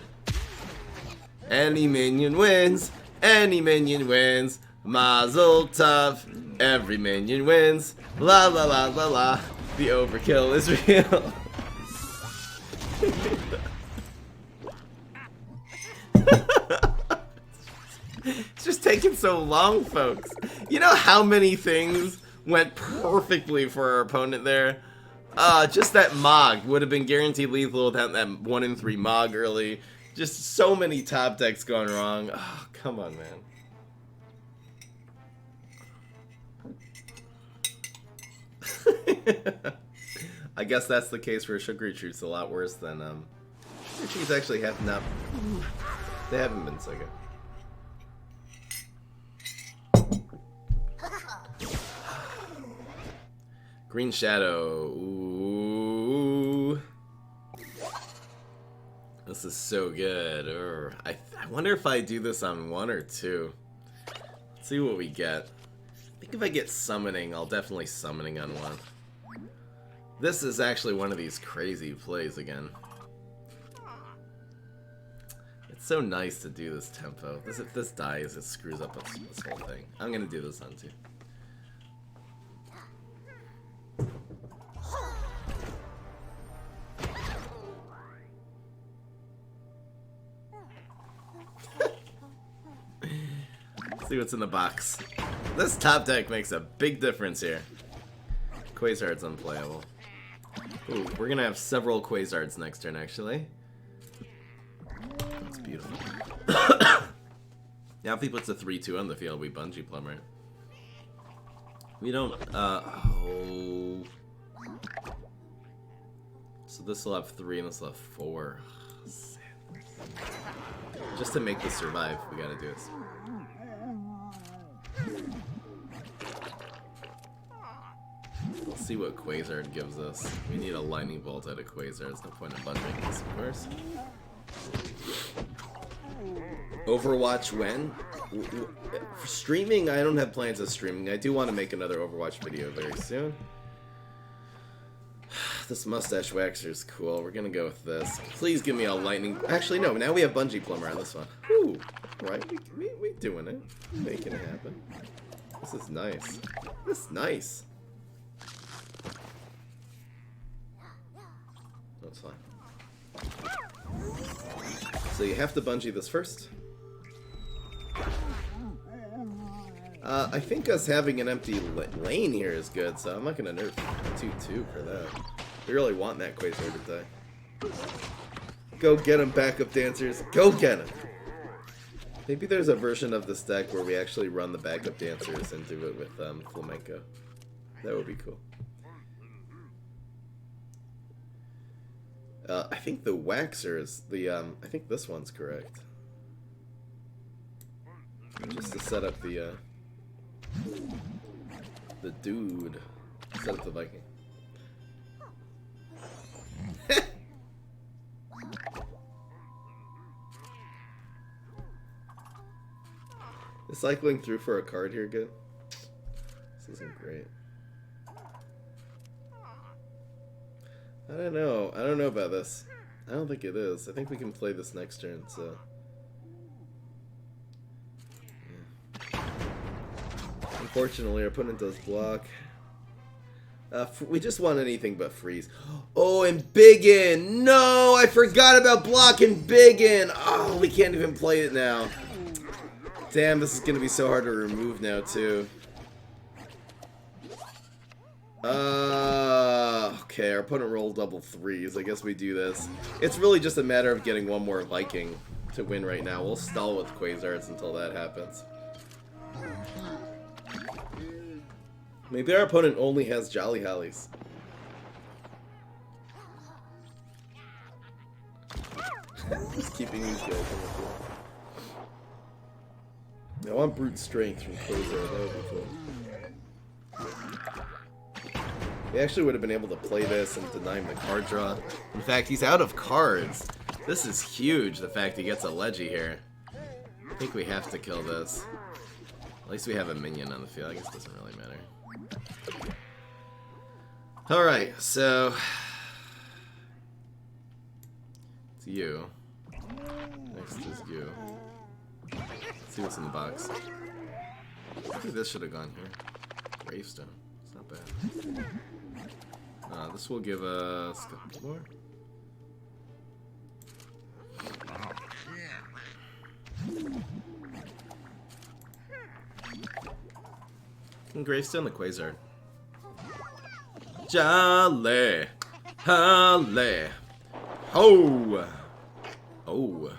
Any minion wins. Any minion wins. Mazel tov. Every minion wins. La la la la la. The overkill is real. It's just taking so long, folks. You know how many things went perfectly for our opponent there? Just that Mog would have been guaranteed lethal without that 1 in 3 Mog early. Just so many top decks going wrong. Oh, come on, man. I guess that's the case for Sugar Treats a lot worse than Sugar Treats actually have not. They haven't been so good. Green Shadow. Ooh. This is so good. I wonder if I do this on 1 or 2. Let's see what we get. I think if I get Summoning, I'll definitely Summoning on 1. This is actually one of these crazy plays again. It's so nice to do this tempo. If this dies, it screws up this whole thing. I'm gonna do this on 2. See what's in the box. This top deck makes a big difference here. Quasar's unplayable. Ooh, we're gonna have several Quasards next turn, actually. That's beautiful. Now if he puts a 3-2 on the field, we bungee plumber it. We don't, oh. So this will have 3 and this will have 4. Just to make this survive, we gotta do this. Let's see what Quasar gives us. We need a lightning bolt out of Quasar. There's no point in bunging this, of course. Overwatch when? For streaming, I don't have plans of streaming. I do want to make another Overwatch video very soon. This Mustache Waxer is cool. We're gonna go with this. Please give me a lightning. Actually, no. Now we have bungee plumber on this one. Whew. Right, we doing it. We're making it happen. This is nice. This is nice. That's fine. So you have to bungee this first. I think us having an empty lane here is good, so I'm not going to nerf 2-2 for that. We really want that Quasar to die. Go get him, backup dancers. Go get him! Maybe there's a version of this deck where we actually run the backup dancers and do it with Flamenco. That would be cool. I think the Waxers, I think this one's correct. Just to set up the dude. Set up the Viking. Is cycling through for a card here good? This isn't great. I don't know. I don't know about this. I don't think it is. I think we can play this next turn, so... yeah. Unfortunately, our opponent does block. We just want anything but freeze. Oh, and Biggin! No! I forgot about blocking Biggin! Oh, we can't even play it now. Damn, this is gonna be so hard to remove now, too. Okay, our opponent rolled double threes. I guess we do this. It's really just a matter of getting one more Viking to win right now. We'll stall with Quasars until that happens. Maybe our opponent only has Jolly Hollies. Just keeping these guys on the field. I want brute strength from Quasar. That would be cool. He actually would have been able to play this and deny him the card draw. In fact, he's out of cards. This is huge, the fact he gets a Leggy here. I think we have to kill this. At least we have a minion on the field. I guess it doesn't really matter. Alright, so... it's you. Next is you. Let's see what's in the box. I think this should have gone here. Gravestone. It's not bad. This will give us a couple more. Can Gravestone the Quasar? Jolly! Holly! Ho! Oh!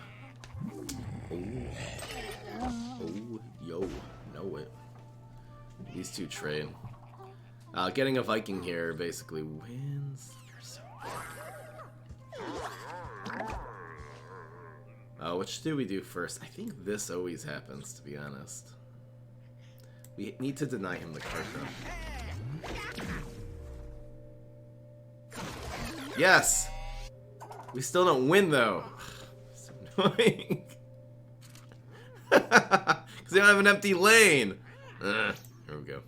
Yo, know it. These two trade. Getting a Viking here basically wins. So which do we do first? I think this always happens, to be honest. We need to deny him the card though. Yes! We still don't win though. So annoying. Because they don't have an empty lane. Here we go.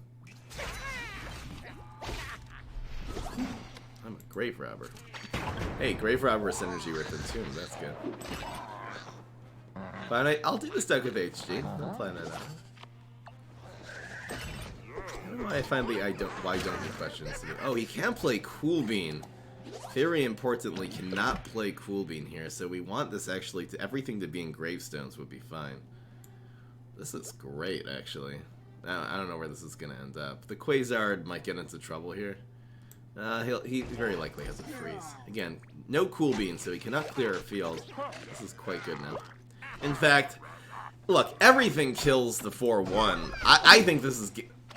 I'm a Grave Robber. Hey, Grave Robber synergy with the tomb. That's good. But I'll do this deck with HG. I'll plan that out. I don't know why why don't you question this again? Oh, he can play Cool Bean. Very importantly, cannot play Cool Bean here. So we want this actually to everything to be in gravestones would be fine. This is great, actually. I don't know where this is going to end up. The Quasar might get into trouble here. He very likely has a freeze. Again, no Cool Bean, so he cannot clear our field. This is quite good now. In fact, look, everything kills the 4-1. I think this is...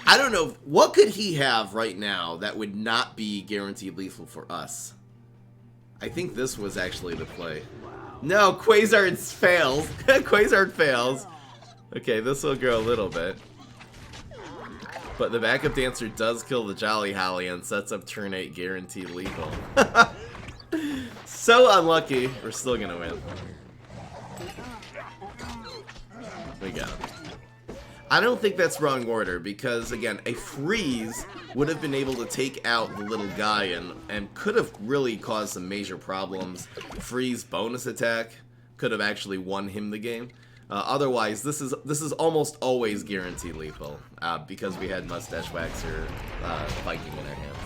I don't know, what could he have right now that would not be guaranteed lethal for us? I think this was actually the play. No, Quasar fails. Quasar fails. Okay, this will grow a little bit. But the backup dancer does kill the Jolly Holly and sets up turn 8 guaranteed lethal. So unlucky. We're still gonna win. We got him. I don't think that's wrong order because, again, a freeze would have been able to take out the little guy and could have really caused some major problems. Freeze bonus attack could have actually won him the game. Otherwise, this is almost always guaranteed lethal because we had Mustache Waxer Viking in our hands.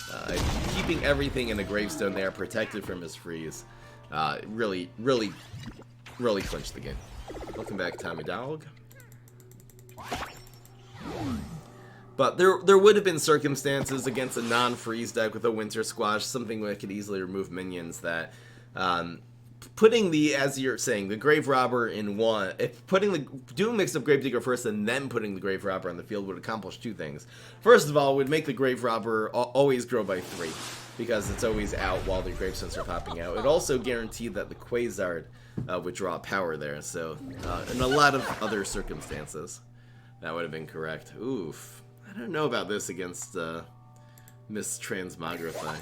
So keeping everything in a gravestone there, protected from his freeze, really clinched the game. Welcome back, Tommy Dog. But there would have been circumstances against a non-freeze deck with a Winter Squash, something that could easily remove minions that. Putting the, as you're saying, the Grave Robber in one, doing mix-up Gravedigger first and then putting the Grave Robber on the field would accomplish two things. First of all, it would make the Grave Robber always grow by 3, because it's always out while the Gravestones are popping out. It also guaranteed that the Quasar would draw power there, so in a lot of other circumstances, that would have been correct. Oof. I don't know about this against Miss Transmogrify.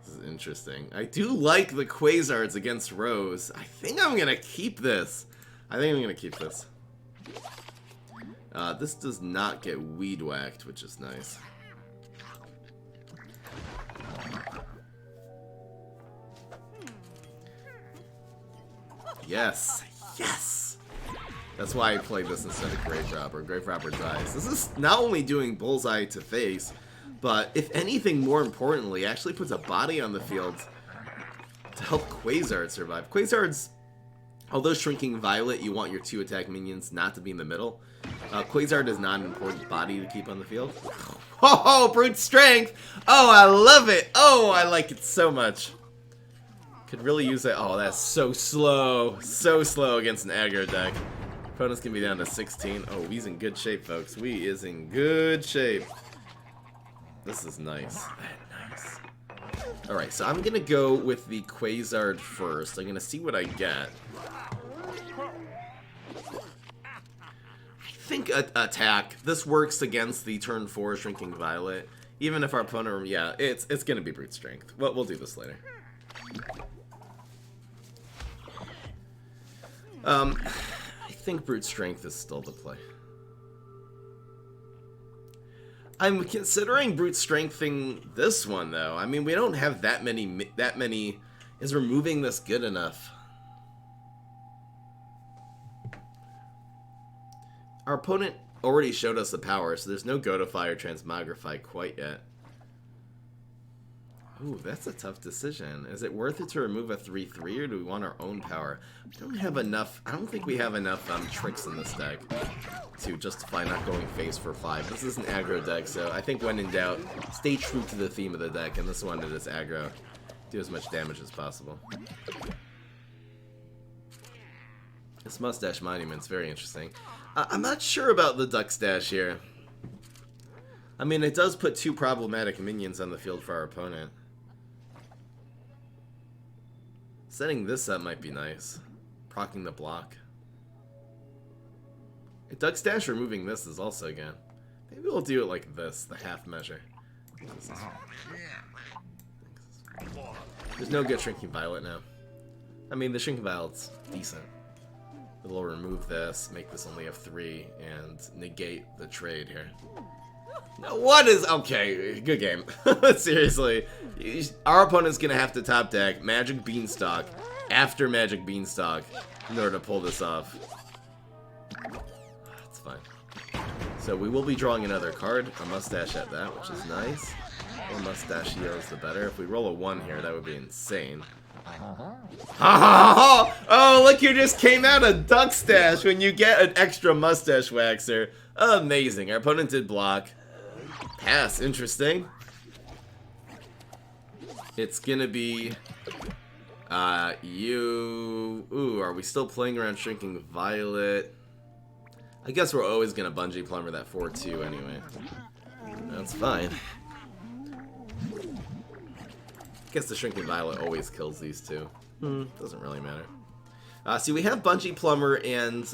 This is interesting. I do like the Quasards against Rose. I think I'm gonna keep this. This does not get weed whacked, which is nice. Yes! Yes! That's why I played this instead of Grave Robber. Grave Robber dies. This is not only doing bullseye to face, but if anything, more importantly, actually puts a body on the field to help Quasard survive. Quasard's, although shrinking Violet, you want your 2 attack minions not to be in the middle. Quasard is not an important body to keep on the field. Oh, brute strength! Oh, I love it! Oh, I like it so much. Could really use it. Oh, that's so slow. So slow against an aggro deck. Opponents can be down to 16. Oh, we's in good shape, folks. We is in good shape. This is nice. Nice. Alright, so I'm gonna go with the Quasard first. I'm gonna see what I get. I think attack. This works against the turn 4 Shrinking Violet. Even if our opponent, yeah, it's gonna be brute strength. Well, we'll do this later. I think brute strength is still the play. I'm considering brute strengthening this one though. I mean, we don't have that many. Is removing this good enough? Our opponent already showed us the power, so there's no Godify or Transmogrify quite yet. Ooh, that's a tough decision. Is it worth it to remove a 3/3, or do we want our own power? We don't have enough. I don't think we have enough tricks in this deck to justify not going face for 5. This is an aggro deck, so I think when in doubt, stay true to the theme of the deck, and this one it is aggro. Do as much damage as possible. This Mustache Monument's very interesting. I'm not sure about the Duck Stash here. I mean, it does put 2 problematic minions on the field for our opponent. Setting this up might be nice. Proccing the block. Duck Stash removing this is also good. Maybe we'll do it like this, the half measure. There's no good Shrinking Violet now. I mean, the Shrinking Violet's decent. We'll remove this, make this only have 3, and negate the trade here. No, what is... Okay, good game. Seriously. Our opponent's gonna have to top deck Magic Beanstalk after Magic Beanstalk in order to pull this off. That's fine. So we will be drawing another card, a Mustache at that, which is nice. The more Mustachios, the better. If we roll a 1 here, that would be insane. Oh, look, you just came out a Duck Stash when you get an extra Mustache Waxer. Amazing. Our opponent did block. Pass, interesting. It's gonna be you. Ooh, are we still playing around Shrinking Violet? I guess we're always gonna Bungee Plumber that 4/2 anyway. That's fine. I guess the Shrinking Violet always kills these two. Doesn't really matter. See, we have Bungee Plumber and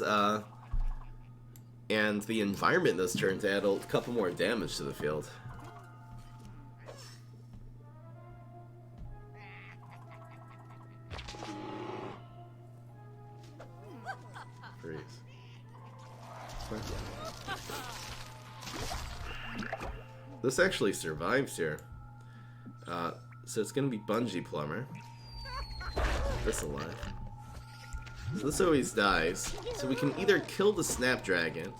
the environment this turn to add a couple more damage to the field. Freeze. This actually survives here. So it's gonna be Bungee Plumber. This alive. So this always dies. So we can either kill the Snapdragon,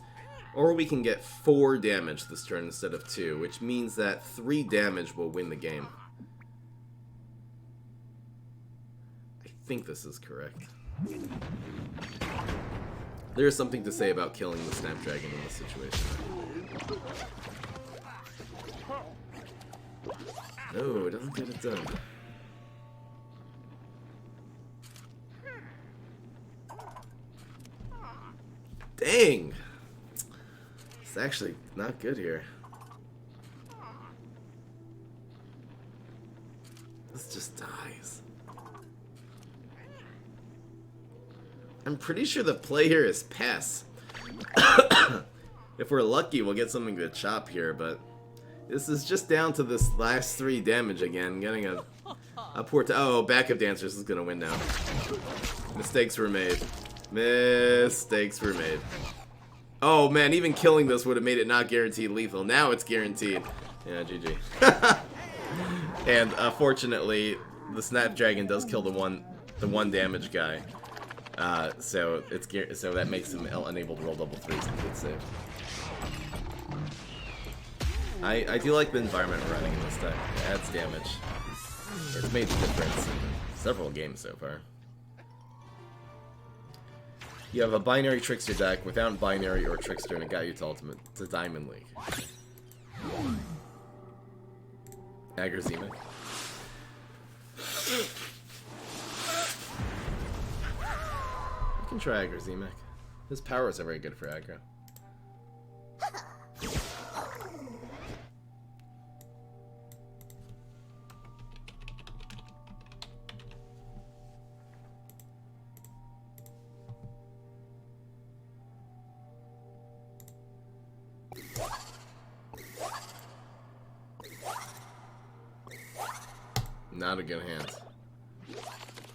or we can get 4 damage this turn instead of 2, which means that 3 damage will win the game. I think this is correct. There is something to say about killing the Snapdragon in this situation. No, it doesn't get it done. Dang! It's actually not good here. This just dies. I'm pretty sure the play here is pass. If we're lucky, we'll get something to chop here, but this is just down to this last 3 damage again. Getting a poor... Oh, backup dancers is going to win now. Mistakes were made. Mistakes were made. Oh man, even killing this would have made it not guaranteed lethal. Now it's guaranteed. Yeah, GG. And fortunately, the Snapdragon does kill the one damage guy. So that makes him unable to roll double threes. Good save. I do like the environment we're running in this deck. It adds damage. It's made the difference in several games so far. You have a binary trickster deck without binary or trickster, and it got you to Diamond League. Aggro You can try Aggro. His powers are very good for aggro. Not a good hand.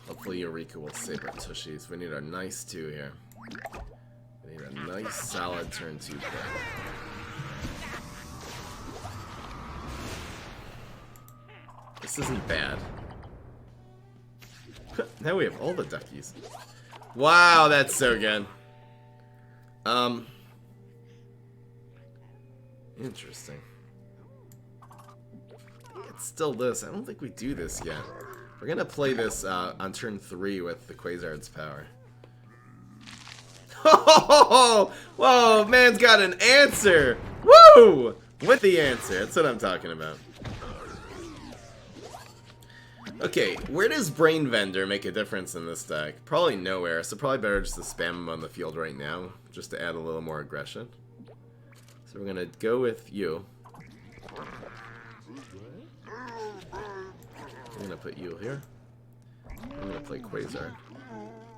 Hopefully Eureka will save our tushies. We need a nice 2 here. We need a nice solid turn 2 play. This isn't bad. Now we have all the duckies. Wow, that's so good. Interesting. It's still this. I don't think we do this yet. We're gonna play this on turn 3 with the Quasar's power. Oh, whoa, man's got an answer! Woo! With the answer. That's what I'm talking about. Okay, where does Brain Vendor make a difference in this deck? Probably nowhere, so probably better just to spam him on the field right now, just to add a little more aggression. So we're gonna go with you. I'm gonna put you here. I'm gonna play Quasar.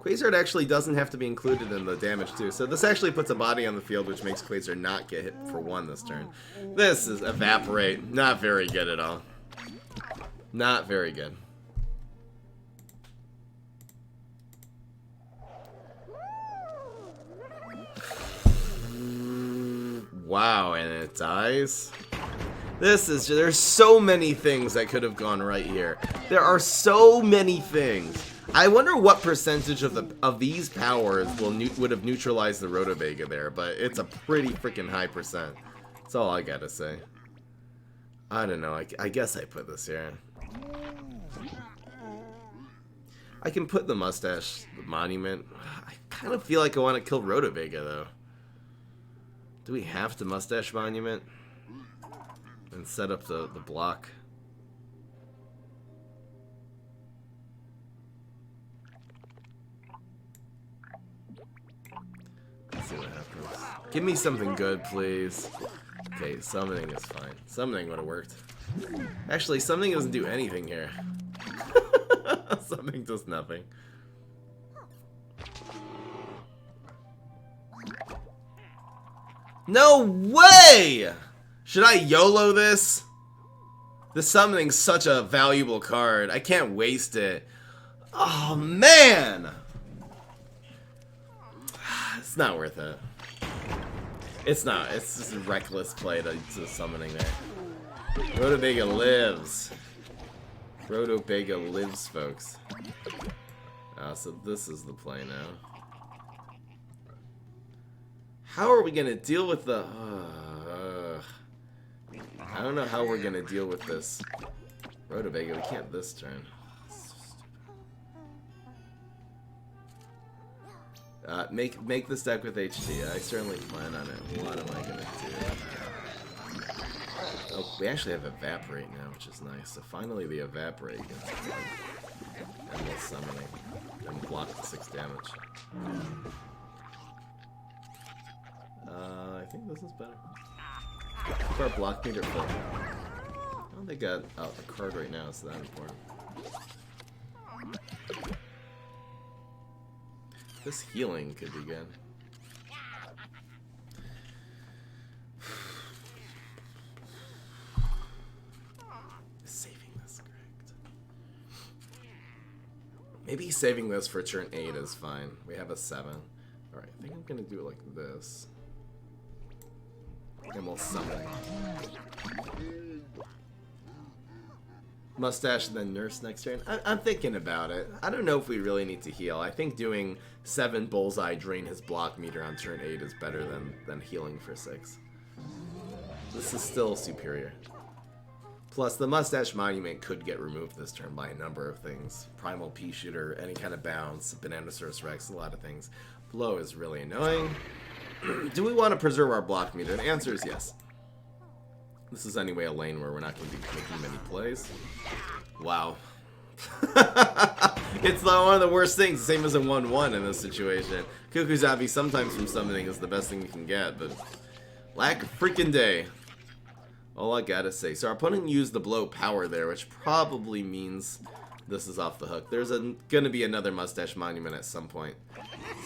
Quasar actually doesn't have to be included in the damage too, so this actually puts a body on the field, which makes Quasar not get hit for 1 this turn. This is Evaporate. Not very good at all. Not very good. Wow, and it dies? There's so many things that could have gone right here. There are so many things. I wonder what percentage of these powers would have neutralized the Rotobega there, but it's a pretty freaking high percent. That's all I gotta say. I don't know, I guess I put this here. I can put the Mustache, the Monument. I kind of feel like I want to kill Rotobega though. Do we have to Mustache Monument? And set up the block. Let's see what happens. Give me something good, please. Okay, summoning is fine. Summoning would have worked. Actually, summoning doesn't do anything here. Summoning does nothing. No way! Should I YOLO this? The summoning's such a valuable card. I can't waste it. Oh, man! It's not worth it. It's not. It's just a reckless play to summoning there. Rotobega lives. Rotobega lives, folks. So this is the play now. How are we gonna deal with the... I don't know how we're gonna deal with this. Rotavega, we can't this turn. Make this deck with HT. I certainly plan on it. What am I gonna do? Oh, we actually have Evaporate now, which is nice. So finally the Evaporate gets Endless Summoning and block the 6 damage. I think this is better. Keep our block meter full. I don't think I got out the card right now, so that's important. This healing could be good. Saving this, correct. Maybe saving this for turn 8 is fine. We have a 7. Alright, I think I'm gonna do it like this. And we'll summon. Mustache and then Nurse next turn. I'm thinking about it. I don't know if we really need to heal. I think doing 7 Bullseye drain his block meter on turn 8 is better than healing for 6. This is still superior. Plus, the Mustache Monument could get removed this turn by a number of things. Primal Pea Shooter, any kind of bounce, Bananosaurus Rex, a lot of things. Blow is really annoying. Do we want to preserve our block meter? The answer is yes. This is anyway a lane where we're not going to be making many plays. Wow. It's one of the worst things, the same as a 1-1 in this situation. Kukuzabi sometimes from summoning is the best thing you can get, but lack of freaking day. All I gotta say. So our opponent used the blow power there, which probably means this is off the hook. There's gonna be another Mustache Monument at some point.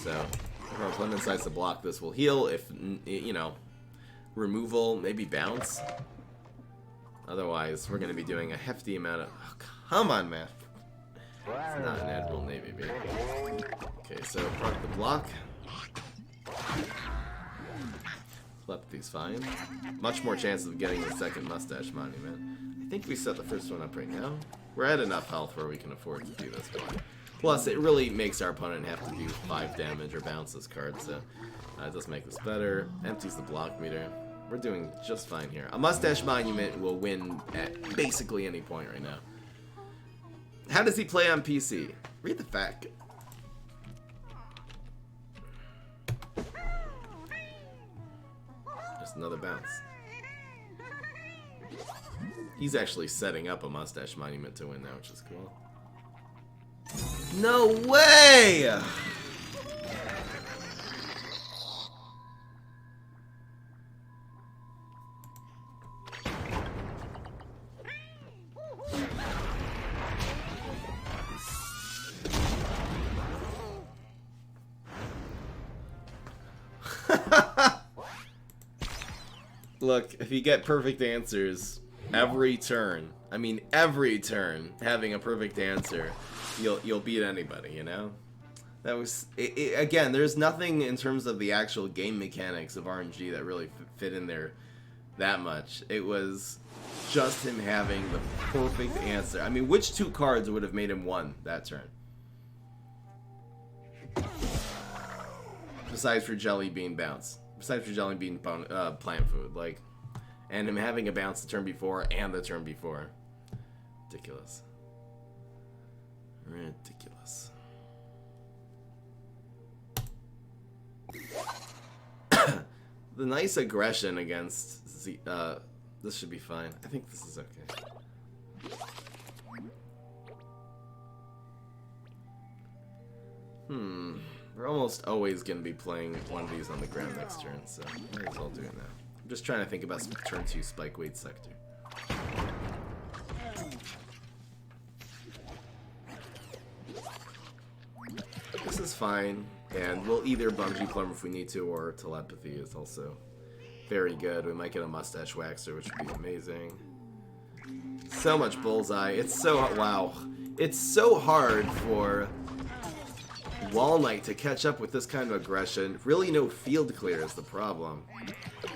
So if our opponent decides to block this, will heal. If, you know, removal, maybe bounce. Otherwise, we're going to be doing a hefty amount of... Oh, come on, man. It's not an Admiral Navy, baby. Okay, so proc the block. Telepathy's fine. Much more chances of getting the second Mustache Monument. I think we set the first one up right now. We're at enough health where we can afford to do this one. Plus, it really makes our opponent have to do 5 damage or bounce this card, so it does make this better. Empties the block meter. We're doing just fine here. A Mustache Monument will win at basically any point right now. How does he play on PC? Read the fact. Just another bounce. He's actually setting up a Mustache Monument to win now, which is cool. No way! Look, if you get perfect answers every turn, I mean every turn, having a perfect answer, you'll beat anybody, you know? That was again, there's nothing in terms of the actual game mechanics of RNG that really fit in there that much. It was just him having the perfect answer. I mean, which 2 cards would have made him won that turn? Besides for Jelly Bean bounce. Besides for Jelly Bean plant food, like, and him having a bounce the turn before and the turn before. Ridiculous. Ridiculous. The nice aggression against Z, this should be fine. I think this is okay. We're almost always going to be playing one of these on the ground next turn, so might as well do it now. I'm just trying to think about turn 2 Spike Weight Sector. This is fine, and we'll either Bungee Plumber if we need to, or Telepathy is also very good. We might get a Mustache Waxer, which would be amazing. So much Bullseye. It's so... wow. It's so hard for Wall Knight to catch up with this kind of aggression. Really no field clear is the problem.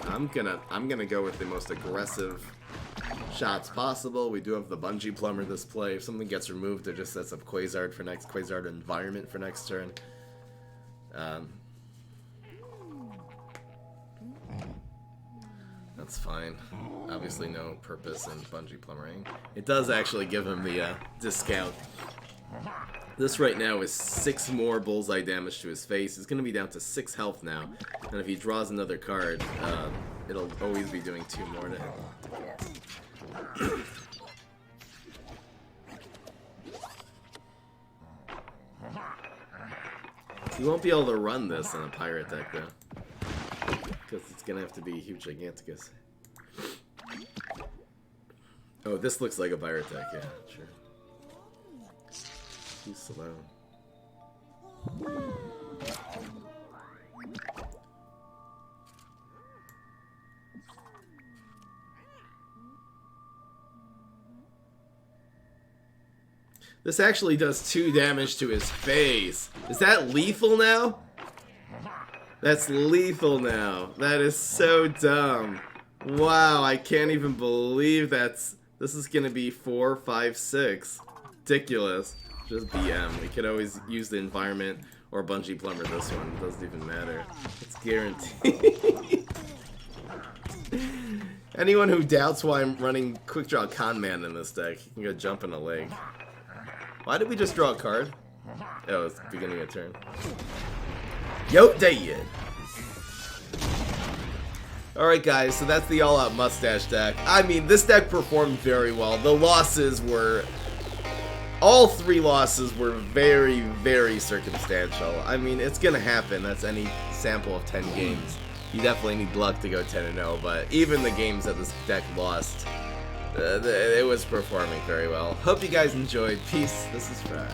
I'm gonna go with the most aggressive shots possible. We do have the Bungee Plumber this play. If something gets removed, it just sets up Quasar environment for next turn. That's fine. Obviously no purpose in Bungee Plumbering. It does actually give him the discount. This right now is 6 more bullseye damage to his face. He's going to be down to 6 health now. And if he draws another card, it'll always be doing 2 more to him. You won't be able to run this in a pirate deck though. Because it's going to have to be huge Giganticus. Oh, this looks like a pirate deck, yeah, sure. Too slow. This actually does 2 damage to his face. Is that lethal now? That's lethal now. That is so dumb. Wow, I can't even believe this is gonna be 4, 5, 6. Ridiculous. Just BM. We could always use the environment or Bungee Plumber this one. It doesn't even matter. It's guaranteed. Anyone who doubts why I'm running Quick Draw Con Man in this deck, you can go jump in a lake. Why did we just draw a card? Oh, it's the beginning of turn. Yo, dead. Alright guys, so that's the all-out Mustache deck. I mean, this deck performed very well. The losses were... all 3 losses were very, very circumstantial. I mean, it's gonna happen. That's any sample of 10 games. You definitely need luck to go 10-0, but even the games that this deck lost, it was performing very well. Hope you guys enjoyed. Peace. This is Fry.